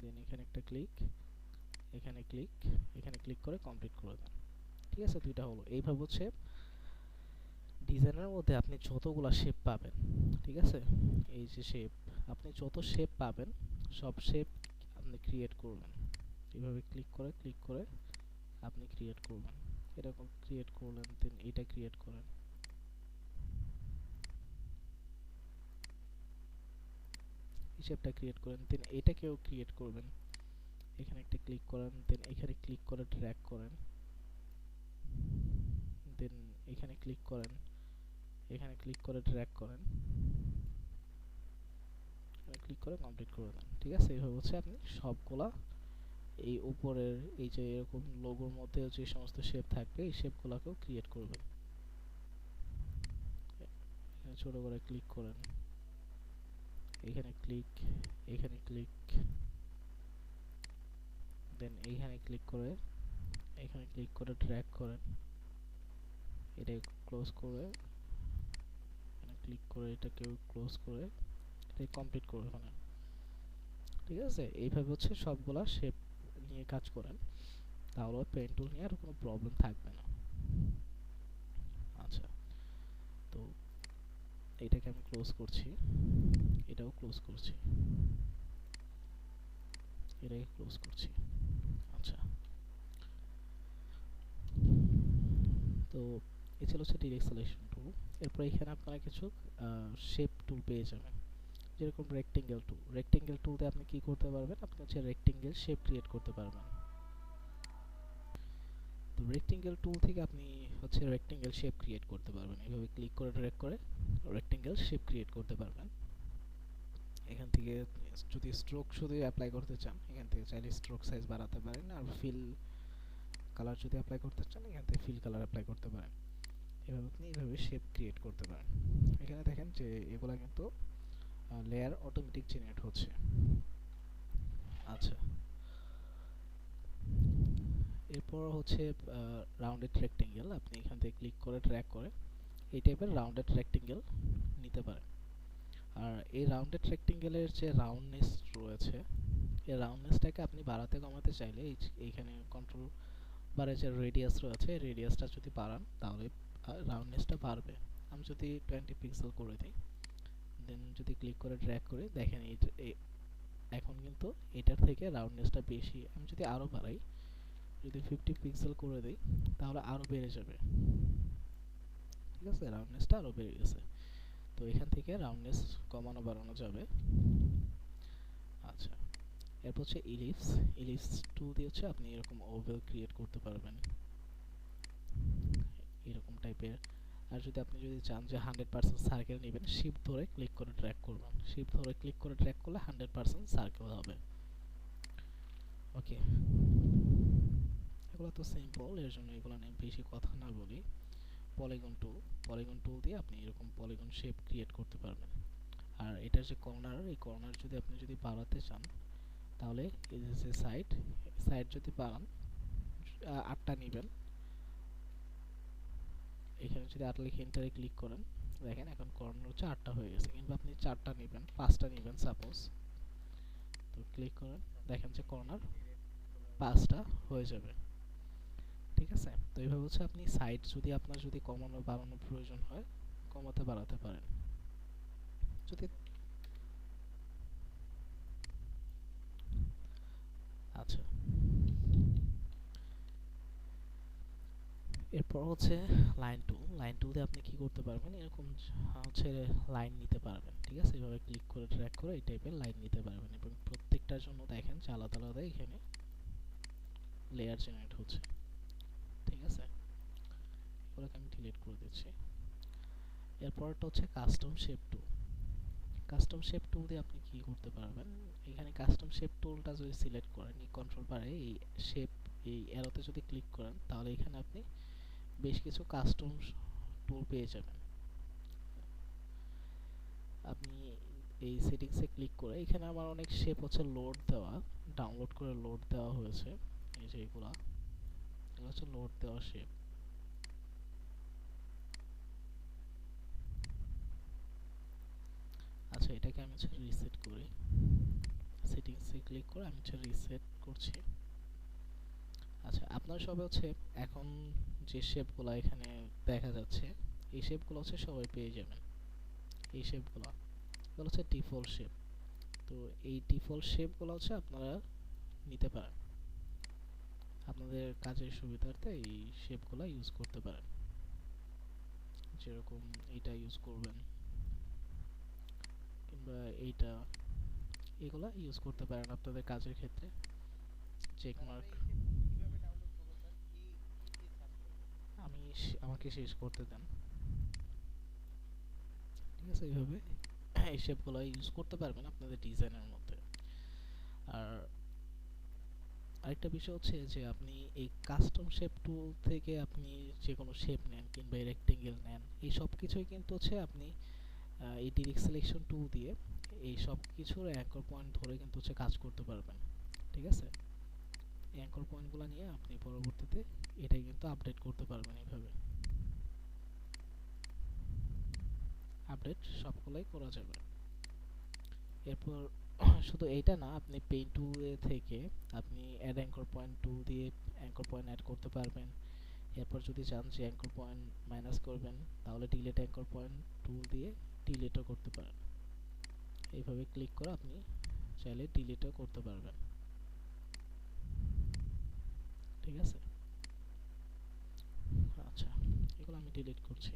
Speaker 1: দেন এখানে একটা ক্লিক, এখানে ক্লিক, এখানে ক্লিক করে কমপ্লিট করে দেন। ঠিক আছে, দুইটা হলো। এইভাবে হচ্ছে ডিজাইনের মধ্যে আপনি যতগুলা শেপ পাবেন, ঠিক আছে, এই যে শেপ, আপনি যত শেপ পাবেন সব শেপ আপনি ক্রিয়েট করবেন। এইভাবে ক্লিক করে আপনি ক্রিয়েট করবেন। এরকম ক্রিয়েট করলেন, দেন এটা ক্রিয়েট করেন, এই শেপটা ক্রিয়েট করেন, দেন এটাকেও ক্রিয়েট করবেন। এখানে একটা ক্লিক করেন, দেন এখানে ক্লিক করে ড্র্যাগ করেন, দেন এখানে ক্লিক করেন, এখানে ক্লিক করে ড্র্যাগ করেন, এখানে ক্লিক করে কমপ্লিট করে দেন। ঠিক আছে, এইভাবে হচ্ছে আপনি সবগুলা এই উপরের এই যে এরকম লোগোর মধ্যে যে সমস্ত শেপ থাকবে এই শেপগুলোকেও ক্রিয়েট করবেন। ছোট করে ক্লিক করেন, এখানে ক্লিক, এখানে ক্লিক, দেন এইখানে ক্লিক করে এখানে ক্লিক করে ড্র্যাগ করেন, এটা ক্লোজ করে এখানে ক্লিক করে এটাকেও ক্লোজ করে এটা কমপ্লিট করে ফেলেন। ঠিক আছে, এইভাবে হচ্ছে সবগুলা শেপ নিয়ে কাজ করেন, তাহলে পেন টুল নিয়ে আর কোনো প্রবলেম থাকবে না। আচ্ছা, তো এটাকে আমি ক্লোজ করছি, এটাও ক্লোজ করছি, এটাকে ক্লোজ করছি। আচ্ছা, তো এই ছিল হচ্ছে ডিরেক্ট সিলেকশন টুল। এরপর এখানে আপনারা কিছু শেপ টুল পেয়ে যাবেন, যেরকম রেক্টেঙ্গেল টুল। রেক্টেঙ্গেল টুল দিয়ে আপনি কি করতে পারবেন, আপনি হচ্ছে রেক্টেঙ্গেল শেপ ক্রিয়েট করতে পারবেন। তো রেক্টেঙ্গেল টুল থেকে আপনি হচ্ছে রেক্টেঙ্গেল শেপ ক্রিয়েট করতে পারবেন। এইভাবে ক্লিক করে ড্র্যাগ করে রেক্টেঙ্গেল শেপ ক্রিয়েট করতে পারবেন। এখান থেকে যদি স্ট্রোক শুধু অ্যাপ্লাই করতে চান, এখান থেকে চাইলে স্ট্রোক সাইজ বাড়াতে পারেন, আর ফিল কালার যদি অ্যাপ্লাই করতে চান এখান থেকে ফিল কালার অ্যাপ্লাই করতে পারেন। এভাবে আপনি এইভাবে শেপ ক্রিয়েট করতে পারেন। এখানে দেখেন যে এগুলা কিন্তু লেয়ার অটোমেটিক জেনারেট হচ্ছে। আচ্ছা, এরপর হচ্ছে রাউন্ডেড রেক্টেঙ্গেল। আপনি এখান থেকে ক্লিক করে ড্র্যাগ করে এই টাইপের রাউন্ডেড রেক্টেঙ্গেল নিতে পারেন। আর এই রাউন্ডেড রেক্টেঙ্গেলের যে রাউন্ডনেস রয়েছে, এই রাউন্ডনেসটাকে আপনি বাড়াতে কমাতে চাইলে এইখানে কন্ট্রোল বারে যে রেডিয়াস রয়েছে, রেডিয়াসটা যদি বাড়ান তাহলে রাউন্ডনেসটা বাড়বে। আমি যদি 20 পিক্সেল করে দিই, দেন যদি ক্লিক করে ড্র্যাগ করি, দেখেন এখন কিন্তু এটার থেকে রাউন্ডনেসটা বেশি। আমি যদি আরও বাড়াই, যদি 50 পিক্সেল করে দিই, তাহলে আরও বেড়ে যাবে। ঠিক আছে, রাউন্ডনেসটা আরও বেড়ে গেছে। তো এখান থেকে রাউন্ডনেস কমানো বাড়ানো যাবে। আচ্ছা, এরপর হচ্ছে ইলিপস। ইলিপস টুল দিয়ে হচ্ছে আপনি এরকম ওভেল ক্রিয়েট করতে পারবেন, এরকম টাইপের। আর যদি আপনি চান যে 100% সার্কেল নেবেন, শিফট ধরে ক্লিক করে ড্র্যাগ করবেন। শিফট ধরে ক্লিক করে ড্র্যাগ করলে 100% সার্কেল হবে। ওকে, এগুলো তো সিম্পল, এর জন্য এগুলো নিয়ে বেশি কথা না বলি। পলিগন টুল দিয়ে আপনি এরকম পলিগন শেপ ক্রিয়েট করতে পারবেন। আর এটার যে কর্নার, এই কর্নার যদি বাড়াতে চান, তাহলে এই যে সাইড যদি বাড়ান, 8টা নেবেন। এখানে যদি 8 লিখে এন্টারে ক্লিক করেন, দেখেন এখন কর্নার হচ্ছে 8টা হয়ে গেছে। কিন্তু আপনি 4টা নেবেন, 5টা নেবেন সাপোজ, তো ক্লিক করেন, দেখেন যে কর্নার 5টা হয়ে যাবে। ঠিক আছে, তো এইভাবে হচ্ছে আপনি সাইড আপনার যদি কমানো বাড়ানোর প্রয়োজন হয়, কমাতে বাড়াতে পারেন। যদি আচ্ছা, এরপর হচ্ছে লাইন টুল দিয়ে আপনি কি করতে পারবেন, এরকম হচ্ছে লাইন নিতে পারবেন। ঠিক আছে, এভাবে ক্লিক করে ড্র্যাগ করে এই টাইপের লাইন নিতে পারবেন, এবং প্রত্যেকটার জন্য দেখেন যে আলাদা আলাদা এখানে লেয়ার জেনারেট হচ্ছে। ঠিক আছে, এগুলোকে আমি ডিলিট করে দিচ্ছি। এরপরটা হচ্ছে কাস্টম শেপ টুল। কাস্টম শেপ টুল দিয়ে আপনি কি করতে পারবেন, এখানে কাস্টম শেপ টুলটা যদি সিলেক্ট করেন, এই কন্ট্রোল বারে এই শেপ এই অ্যারোতে যদি ক্লিক করেন, তাহলে এখানে আপনি বেশ কিছু কাস্টম টুল পেয়ে যাবেন। আপনি এই সেটিংসে ক্লিক করে, এখানে আমার অনেক শেপ হচ্ছে ডাউনলোড করে লোড দেওয়া হয়েছে। এই যে এগুলো হচ্ছে লোড দেওয়া শেপ। আচ্ছা, এটাকে আমি হচ্ছে রিসেট করি। সেটিংসে ক্লিক করে আমি হচ্ছে রিসেট করছি। আচ্ছা, আপনার সবে হচ্ছে এখন যে শেপগুলো এখানে দেখা যাচ্ছে, এই শেপগুলো হচ্ছে সবাই পেয়ে যাবেন। এই শেপগুলো এগুলো হচ্ছে ডিফল্ট শেপ। তো এই ডিফল্ট শেপগুলো হচ্ছে আপনারা নিতে পারেন, আপনাদের কাজের সুবিধার্থে এই শেপগুলো ইউজ করতে পারেন। যেরকম এইটা ইউজ করবেন, কিংবা এগুলা ইউজ করতে পারেন আপনাদের কাজের ক্ষেত্রে। চেক মার্ক আমাকে শেষ করতে দেন। ঠিক আছে, এইভাবে এই শেপগুলো ইউজ করতে পারবেন আপনাদের ডিজাইনের মধ্যে। আর আরেকটা বিষয় হচ্ছে যে আপনি এই কাস্টম শেপ টুল থেকে আপনি যে কোনো শেপ নেন কিংবা রেক্টেঙ্গেল নেন, এই সব কিছুই কিন্তু হচ্ছে আপনি এই ডিরেক্ট সিলেকশন টুল দিয়ে এই সব কিছুর অ্যাঙ্কর পয়েন্ট ধরে কিন্তু হচ্ছে কাজ করতে পারবেন। ঠিক আছে, এই অ্যাঙ্কর পয়েন্টগুলো নিয়ে আপনি পরবর্তীতে এটাই কিন্তু আপডেট করতে পারবেন। এইভাবে আপডেট সবগুলাই করা যাবে। এরপর শুধু এইটা না, আপনি পেইন্ট টুলে থেকে আপনি অ্যাড অ্যাঙ্কর পয়েন্ট টুল দিয়ে অ্যাঙ্কর পয়েন্ট অ্যাড করতে পারবেন। এরপর যদি চান যে অ্যাঙ্কর পয়েন্ট মাইনাস করবেন, তাহলে ডিলিট অ্যাঙ্কর পয়েন্ট টুল দিয়ে ডিলিটও করতে পারেন। এইভাবে ক্লিক করে আপনি চাইলে ডিলিটও করতে পারবেন। ঠিক আছে, আচ্ছা, এগুলো আমি ডিলিট করছি।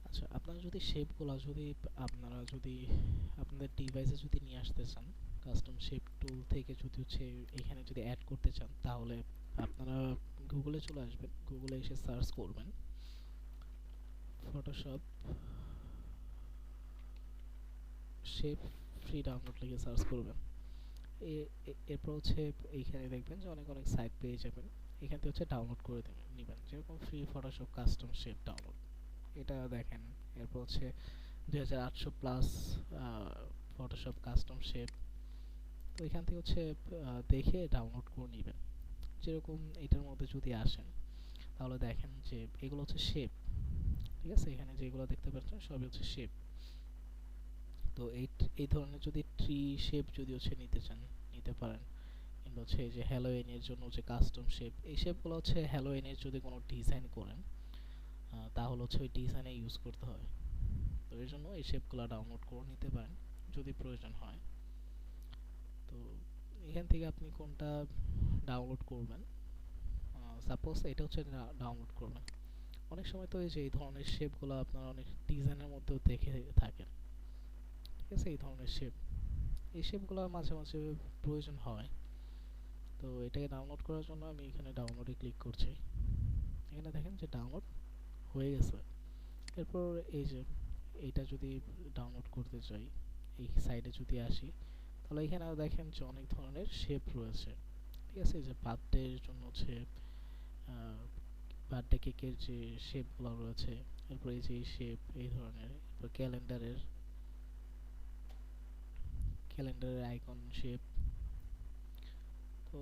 Speaker 1: আচ্ছা, আপনারা যদি শেপগুলো যদি আপনাদের ডিভাইসে যদি নিয়ে আসতে চান, কাস্টম শেপ টুল থেকে যদি হচ্ছে এখানে যদি অ্যাড করতে চান, তাহলে আপনারা গুগলে চলে আসবেন। গুগলে এসে সার্চ করবেন ফটোশপ শেপ ফ্রি ডাউনলোড লিখে সার্চ করবেন। এরপর হচ্ছে এইখানে দেখবেন যে অনেক অনেক সাইট পেয়ে যাবেন। এখান থেকে হচ্ছে ডাউনলোড করে নেবেন, যেরকম free Photoshop custom shape download, এটা দেখেন। এরপর হচ্ছে 2800 প্লাস ফটোশপ কাস্টম শেপ। তো এখান থেকে হচ্ছে দেখে ডাউনলোড করে নেবেন। যেরকম এটার মধ্যে যদি আসেন তাহলে দেখেন যে এগুলো হচ্ছে শেপ, ঠিক আছে? এখানে যেগুলো দেখতে পাচ্ছেন সবই হচ্ছে শেপ। তো এই ধরনের যদি ট্রি শেপ যদি হচ্ছে নিতে চান নিতে পারেন, কিংবা হচ্ছে এই যে হ্যালোইন এর জন্য হচ্ছে কাস্টম শেপ, এই শেপগুলো হচ্ছে হ্যালোইন এর যদি কোনো ডিজাইন করেন তাহলে হচ্ছে ওই ডিজাইনে ইউজ করতে হয়। তো এর জন্য এই শেপগুলো ডাউনলোড করে নিতে পারেন যদি প্রয়োজন হয়। তো এখান থেকে আপনি কোনটা ডাউনলোড করবেন, সাপোজ এটা হচ্ছে ডাউনলোড করবেন। অনেক সময় তো এই যে এই ধরনের শেপগুলো আপনারা অনেক ডিজাইনের মধ্যেও দেখে থাকেন, ঠিক আছে? এই ধরনের শেপ, এই শেপগুলো মাঝে মাঝে প্রয়োজন হয়। তো এটাকে ডাউনলোড করার জন্য আমি এখানে ডাউনলোডে ক্লিক করছি। এখানে দেখেন যে ডাউনলোড হয়ে গেছে। এরপর এই যে এইটা যদি ডাউনলোড করতে চাই, এই সাইডে যদি আসি তাহলে এখানে দেখেন যে অনেক ধরনের শেপ রয়েছে, ঠিক আছে? এই যে বার্থডের জন্য হচ্ছে বার্থডে কেকের যে শেপগুলো রয়েছে, এরপর এই যে শেপ এই ধরনের, এরপর ক্যালেন্ডারের আইকন শেপ। তো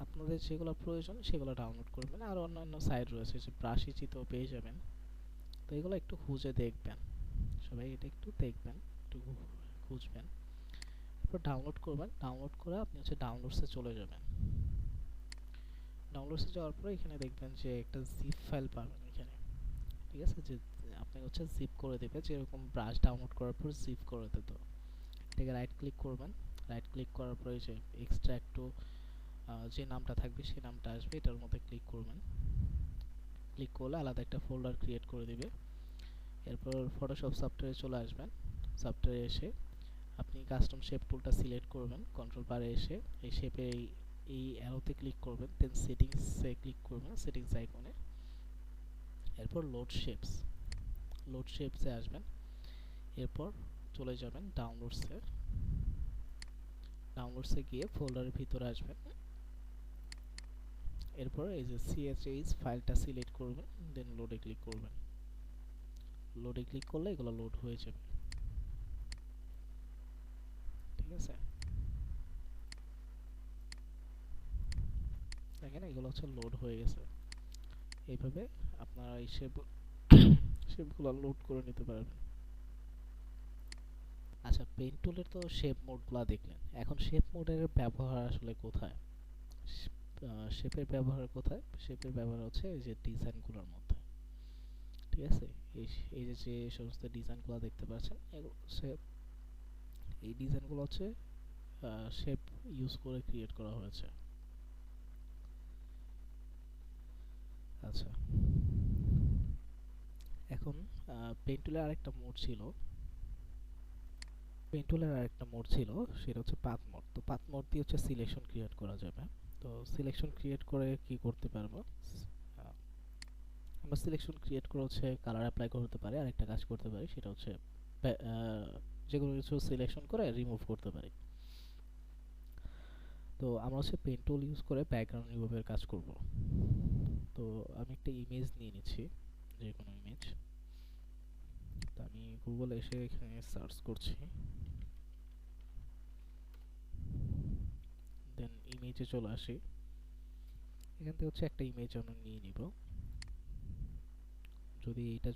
Speaker 1: আপনাদের যেগুলো প্রয়োজন সেগুলো ডাউনলোড করবেন। আর অন্যান্য সাইট রয়েছে যে ব্রাশি চিত্র পেয়ে যাবেন। তো এগুলো একটু খুঁজে দেখবেন, সবাই এটা একটু দেখবেন, একটু খুঁজবেন। এরপর ডাউনলোড করবেন, ডাউনলোড করে আপনি হচ্ছে ডাউনলোডসে চলে যাবেন। ডাউনলোডসে যাওয়ার পরে এখানে দেখবেন যে একটা জিপ ফাইল পাবেন এখানে, ঠিক আছে? যে আপনি হচ্ছে জিপ করে দেবে, যেরকম ব্রাশ ডাউনলোড করার পর জিপ করে দিত। এটাকে রাইট ক্লিক করবেন, রাইট ক্লিক করার পরে যে এক্সট্রাক্ট টু যে নামটা থাকবে সেই নামটা আসবে, এটার মধ্যে ক্লিক করবেন। ক্লিক করলে আলাদা একটা ফোল্ডার ক্রিয়েট করে দিবে। এরপর ফটোশপ সফটওয়্যারে চলে আসবেন। সফটওয়্যারে এসে আপনি কাস্টম শেপ টুলটা সিলেক্ট করবেন, কন্ট্রোল বারে এসে এই শেপে এই অ্যারোতে ক্লিক করবেন, দেন সেটিংসে ক্লিক করবেন, সেটিংস আইকনে। এরপর লোড শেপসে আসবেন। এরপর চলে যাবেন ডাউনলোডসে গিয়ে ফোল্ডারের ভিতরে আসবেন। এরপর এই যে CSH ফাইলটা সিলেক্ট করবেন, দেন লোডে ক্লিক করবেন। লোডে ক্লিক করলে এগুলো লোড হয়ে যাবে, ঠিক আছে? দেখেন এগুলো হচ্ছে লোড হয়ে গেছে। এইভাবে আপনারা এই শেপগুলো লোড করে নিতে পারবেন। আচ্ছা, পেইন্ট টুলের তো শেপ মোডগুলো দেখলেন, এখন শেপ মোডের ব্যবহার আসলে কোথায়? শেপের ব্যবহার হচ্ছে এই যে ডিজাইনগুলোর মধ্যে, ঠিক আছে? এই এই যে সমস্ত ডিজাইনগুলো দেখতে পাচ্ছেন, এগুলো হচ্ছে এই ডিজাইনগুলো হচ্ছে শেপ ইউজ করে ক্রিয়েট করা হয়েছে। আচ্ছা, এখন পেইন্ট টুলের আরেকটা মোড ছিল, সেটা হচ্ছে পাথ মোড। তো পাথ মোড দিয়ে হচ্ছে সিলেকশন ক্রিয়েট করা যাবে। তো সিলেকশন ক্রিয়েট করে কি করতে পারবো, আমরা সিলেকশন ক্রিয়েট করে হচ্ছে কালার অ্যাপ্লাই করতে পারি, আর একটা কাজ করতে পারি, সেটা হচ্ছে যে কোনো কিছু সিলেকশন করে রিমুভ করতে পারি। তো আমরা হচ্ছে পেন টুল ইউজ করে ব্যাকগ্রাউন্ড রিমুভের কাজ করব। তো আমি একটা ইমেজ নিয়ে নিচ্ছি, যে কোনো ইমেজ। তো আমি গুগলে এসে এখানে সার্চ করছি, দেন ইমেজে চলে আসি। এখান থেকে হচ্ছে একটা ইমেজ আমরা নিয়ে নিব।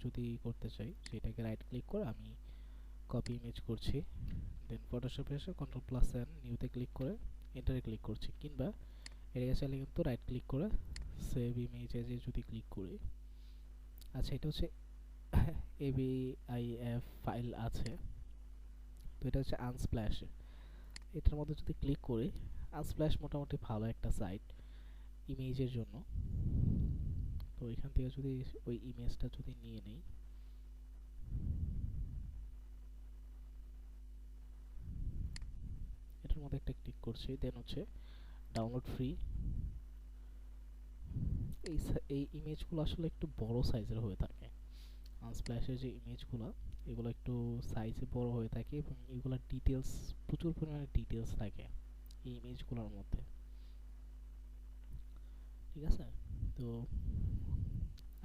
Speaker 1: যদি করতে চাই, সেটাকে রাইট ক্লিক করে আমি কপি ইমেজ করছি, দেন ফটোশপে এসে কন্ট্রোল প্লাস এন নিউতে ক্লিক করে এন্টারে ক্লিক করছি, কিংবা এটাকে চাইলে কিন্তু রাইট ক্লিক করে সেভ ইমেজ এজে যদি ক্লিক করি। আচ্ছা, এটা হচ্ছে AVIF ফাইল আছে, তো এটা হচ্ছে আনস্প্ল্যাশ। এটার মধ্যে যদি ক্লিক করি, আনস্প্ল্যাশ মোটামুটি ভালো একটা সাইট ইমেজের জন্য। তো এখান থেকে যদি ওই ইমেজটা যদি নিয়ে নেই, এটার মধ্যে একটা ক্লিক করছি, দেন হচ্ছে ডাউনলোড ফ্রি। এই ইমেজগুলো আসলে একটু বড় সাইজের হয়ে থাকে। আনস্প্ল্যাশের যে ইমেজগুলো, এগুলো একটু সাইজে বড় হয়ে থাকে এবং এগুলো ডিটেলস, প্রচুর পরিমাণে ডিটেলস থাকে। এই ইমেজগুলোর মধ্যে, ঠিক আছে? তো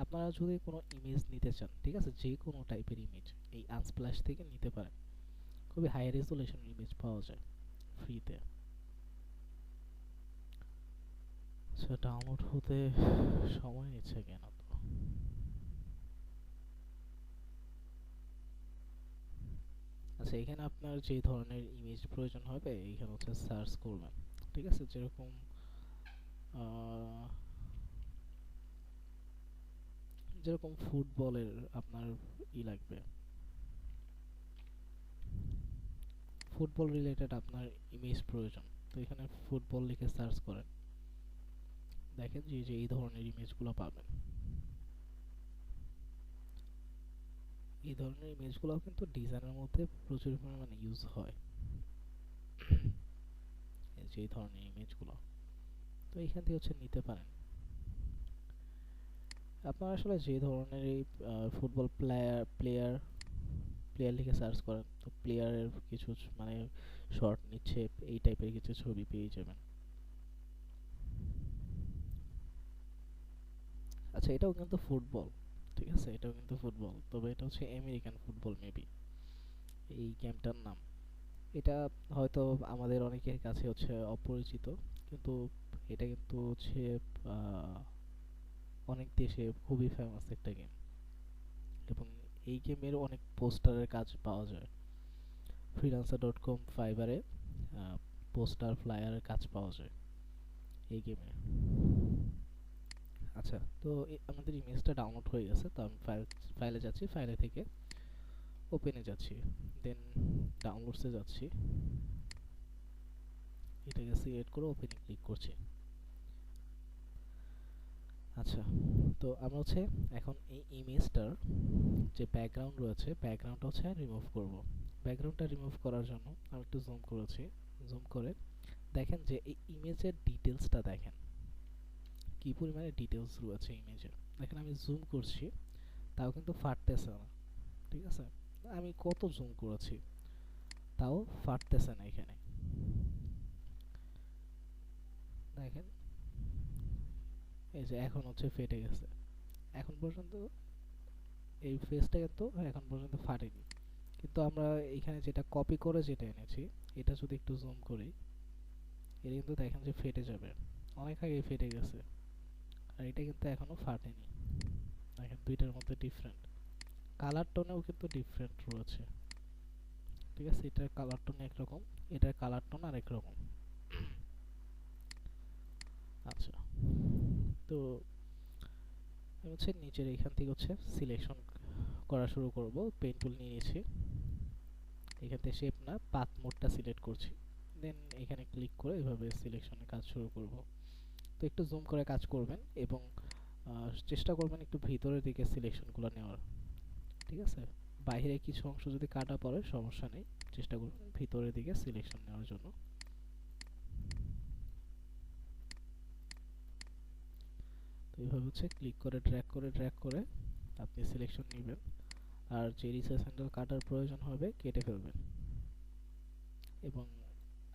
Speaker 1: আপনারা যদি কোনো ইমেজ নিতে চান, ঠিক আছে, যে কোনো টাইপের ইমেজ এই আনস্প্ল্যাশ থেকে নিতে পারেন। খুবই হাই রেজুলেশন ইমেজ পাওয়া যায় ফ্রিতে। আচ্ছা, ডাউনলোড হতে সময় নিচ্ছে কেন? তো আচ্ছা, এখানে আপনার যে ধরনের ইমেজ প্রয়োজন হবে এখানে হচ্ছে সার্চ করবেন, ঠিক আছে? যেরকম যেরকম ফুটবলের আপনার লাগবে, ফুটবল রিলেটেড আপনার ইমেজ প্রয়োজন, তো এখানে ফুটবল লিখে সার্চ করেন, দেখেন যে এই ধরনের ইমেজগুলো পাবেন। এই ধরনের ইমেজগুলো কিন্তু ডিজাইনের মধ্যে প্রচুর পরিমাণে ইউজ হয়, যে এই ধরনের ইমেজগুলো। তো এখান থেকে হচ্ছে নিতে পারেন। আপনারা আসলে যে ধরনের এই ফুটবল প্লেয়ার প্লেয়ার লিখে সার্চ করেন, তো প্লেয়ারের কিছু মানে শর্ট নিচ্ছে, এই টাইপের কিছু ছবি পেয়ে যাবেন। আচ্ছা, এটাও কিন্তু ফুটবল, ঠিক আছে, এটাও কিন্তু ফুটবল, তবে এটা হচ্ছে আমেরিকান ফুটবল মেবি এই গেমটার নাম। এটা হয়তো আমাদের অনেকের কাছে হচ্ছে অপরিচিত, কিন্তু এটা কিন্তু হচ্ছে অনেক দেশে খুবই ফেমাস একটা গেম, এবং এই গেমের অনেক পোস্টারের কাজ পাওয়া যায় freelancer.com, ফাইবারে পোস্টার ফ্লায়ারের কাজ পাওয়া যায় এই গেমে। আচ্ছা, তো আমাদের ইমেজটা ডাউনলোড হয়ে গেছে, তো আমি ফাইলে যাচ্ছি, ফাইলে থেকে ওপেনে যাচ্ছি, দেন ডাউনলোডসে যাচ্ছি, এটাকে সিলেক্ট করে ওপেনে ক্লিক করছি। আচ্ছা, তো আমরা হচ্ছে এখন এই ইমেজটার যে ব্যাকগ্রাউন্ড রয়েছে, ব্যাকগ্রাউন্ডটা হচ্ছে রিমুভ করব। ব্যাকগ্রাউন্ডটা রিমুভ করার জন্য আমি একটু জুম করেছি, জুম করে দেখেন যে এই ইমেজের ডিটেলসটা দেখেন কি পরিমাণে ডিটেলস রয়েছে ইমেজে। দেখেন আমি জুম করছি, তাও কিন্তু ফাটতেছে না, ঠিক আছে? আমি কত জুম করেছি, তাও ফাটতেছে না এখানে। দেখেন এই যে এখন হচ্ছে ফেটে গেছে, এখন পর্যন্ত এই ফেসটা কিন্তু এখন পর্যন্ত ফাটেনি। কিন্তু আমরা এখানে যেটা কপি করে যেটা এনেছি, এটা যদি একটু জুম করি, এটা কিন্তু দেখেন যে ফেটে যাবে, অনেক আগে ফেটে গেছে। আর এটা কিন্তু এখনো ফাটেনি। দেখেন দুইটার মধ্যে ডিফারেন্ট, কালার টোনেও কিন্তু ডিফারেন্ট রয়েছে, ঠিক আছে? এটার কালার টোন একরকম, এটার কালার টোন আরেক রকম। আচ্ছা, তো আমি হচ্ছে নিচের এখান থেকে হচ্ছে সিলেকশন করা শুরু করব। পেন টুল নিয়ে নিয়েছি, এখান থেকে শেপ না পাথ মোডটা সিলেক্ট করছি, দেন এখানে ক্লিক করে এভাবে সিলেকশনের কাজ শুরু করব। তো একটু জুম করে কাজ করবেন, এবং চেষ্টা করবেন একটু ভিতরের দিকে সিলেকশনগুলো নেওয়ার, ঠিক আছে? বাইরে কিছু অংশ যদি কাটা পড়ে সমস্যা নেই, চেষ্টা করবেন ভিতরের দিকে সিলেকশন নেওয়ার জন্য। তো এইভাবে হচ্ছে ক্লিক করে ড্র্যাগ করে আপনি সিলেকশন নেবেন, আর যে রিসার্চ হ্যান্ডেল কাটার প্রয়োজন হবে কেটে ফেলবেন। এবং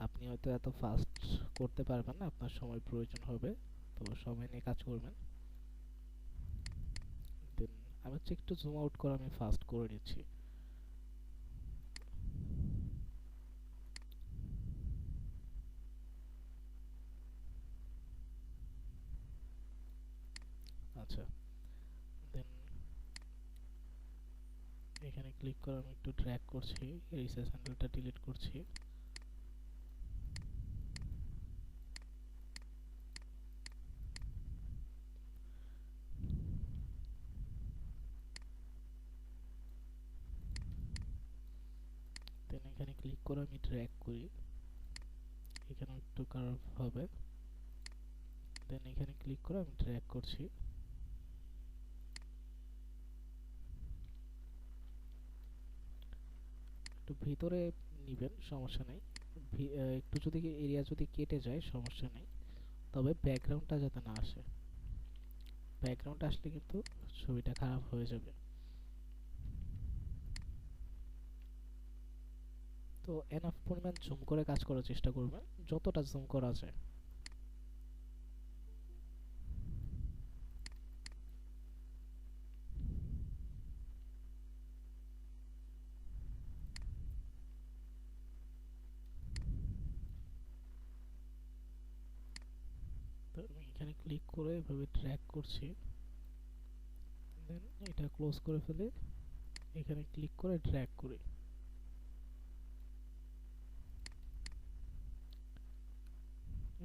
Speaker 1: আপনি হয়তো এত ফাস্ট করতে পারবেন না, আপনার সময় প্রয়োজন হবে, তো সময় নিয়ে কাজ করবেন। দেন আমি হচ্ছে একটু জুম আউট করে আমি ফাস্ট করে নিচ্ছি। আচ্ছা, দেন এখানে ক্লিক করে আমি একটু ড্র্যাগ করছি, রিসার্চ হ্যান্ডেলটা ডিলিট করছি। দেন এখানে ক্লিক করে আমি ড্র্যাগ করি, এখানে একটু কার্ভ হবে, দেন এখানে ক্লিক করে আমি ড্র্যাগ করছি। একটু ভিতরে নিবেন, সমস্যা নেই। একটু যদি এরিয়া যদি কেটে যায় সমস্যা নেই, তবে ব্যাকগ্রাউন্ডটা যাতে না আসে, ব্যাকগ্রাউন্ড আসলে কিন্তু ছবিটা খারাপ হয়ে যাবে। তো তো এনাফ পরিমাণ জুম করে কাজ করার চেষ্টা করবেন, যতটা জুম করা যায়। তো আমি এখানে ক্লিক করে এভাবে ড্র্যাগ করছি, দেন এটা ক্লোজ করে ফেলে এখানে ক্লিক করে ড্র্যাগ করি।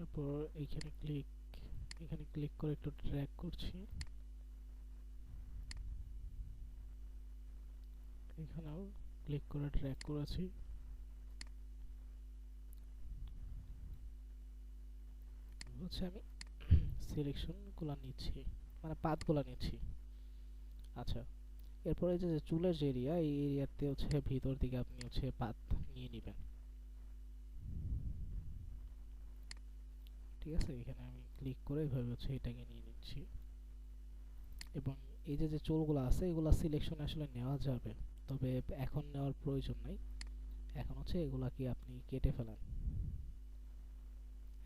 Speaker 1: এরপর এখানে ক্লিক করে একটু ড্র্যাগ করছি, এখানেও ক্লিক করে ড্র্যাগ করেছি। হচ্ছে আমি সিলেকশন গুলা নিচ্ছি, মানে পাথ গুলা নিচ্ছি। আচ্ছা, এরপরে যে চুলের যে এরিয়া, এই এরিয়াতে হচ্ছে ভিতর দিকে আপনি হচ্ছে পাথ নিয়ে নেবেন। ঠিক আছে, এখানে আমি ক্লিক করে এভাবে হচ্ছে এটাকে নিয়ে নিচ্ছি। এবং এই যে চুলগুলো আছে এগুলা সিলেকশন আসলে নেওয়া যাবে, তবে এখন নেওয়ার প্রয়োজন নাই। এখন হচ্ছে এগুলাকে আপনি কেটে ফেলেন,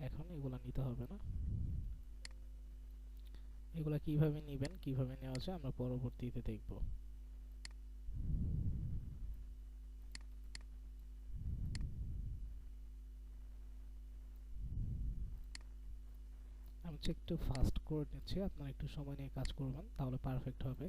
Speaker 1: এখন এগুলা নিতে হবে না। এগুলা কিভাবে নেবেন, কিভাবে নেওয়া যায় আমরা পরবর্তীতে দেখব। আমি হচ্ছে একটু ফাস্ট করে নিচ্ছি, আপনারা একটু সময় নিয়ে কাজ করবেন, তাহলে পারফেক্ট হবে।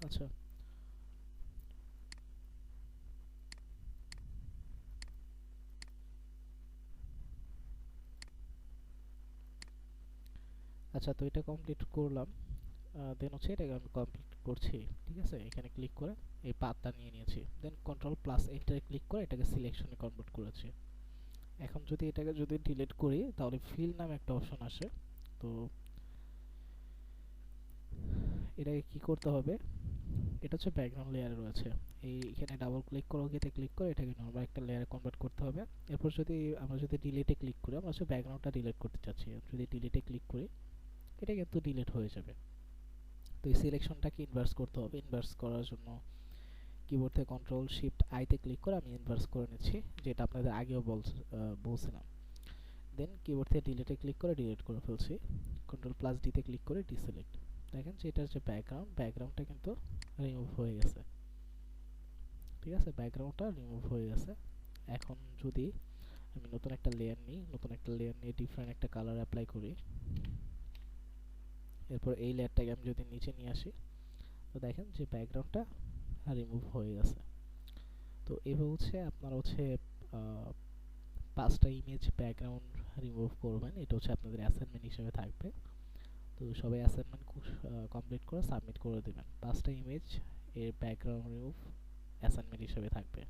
Speaker 1: আচ্ছা, আচ্ছা, তো এটা কমপ্লিট করলাম। দেন হচ্ছে এটাকে আমি কমপ্লিট করছি। ঠিক আছে, এখানে ক্লিক করে এই পাথটা নিয়ে নিয়েছি, দেন কন্ট্রোল প্লাস এন্টারে ক্লিক করে এটাকে সিলেকশনে কনভার্ট করেছি। এখন যদি এটাকে ডিলিট করি তাহলে ফিল নামে একটা অপশন আসে। তো এটাকে কি করতে হবে, এটা হচ্ছে ব্যাকগ্রাউন্ড লেয়ারে রয়েছে। এখানে ডাবল ক্লিক করে ওকেতে ক্লিক করে এটাকে নরমাল একটা লেয়ারে কনভার্ট করতে হবে। এরপর আমরা ডিলিটে ক্লিক করি, আমরা হচ্ছে ব্যাকগ্রাউন্ডটা ডিলিট করতে চাচ্ছি, যদি ডিলিটে ক্লিক করি এটা কিন্তু ডিলিট হয়ে যাবে। তো এই সিলেকশনটাকে ইনভার্স করতে হবে। ইনভার্স করার জন্য কিবোর্ড থেকে কন্ট্রোল শিফট আইতে ক্লিক করে আমি ইনভার্স করে নিচ্ছি, যেটা আপনাদের আগেও বলছিলাম। দেন কিবোর্ড থেকে ডিলিটে ক্লিক করে ডিলিট করে ফেলছি, কন্ট্রোল প্লাস ডিতে ক্লিক করে ডিসিলেক্ট। দেখেন যে এটার যে ব্যাকগ্রাউন্ডটা কিন্তু রিমুভ হয়ে গেছে। ঠিক আছে, ব্যাকগ্রাউন্ডটা রিমুভ হয়ে গেছে। এখন যদি আমি নতুন একটা লেয়ার নিয়ে ডিফারেন্ট একটা কালার অ্যাপ্লাই করি, এরপর এই লেয়ারটাকে আমি যদি নিচে নিয়ে আসি, তো দেখেন যে ব্যাকগ্রাউন্ডটা রিমুভ হয়ে গেছে। তো এভাবে হচ্ছে আপনারা হচ্ছে 5টা ইমেজ ব্যাকগ্রাউন্ড রিমুভ করবেন। এটা হচ্ছে আপনাদের অ্যাসাইনমেন্ট হিসেবে থাকবে। তো সবাই অ্যাসাইনমেন্ট কমপ্লিট করে সাবমিট করে দেবেন। 5টা ইমেজ এর ব্যাকগ্রাউন্ড রিমুভ অ্যাসাইনমেন্ট হিসেবে থাকবে।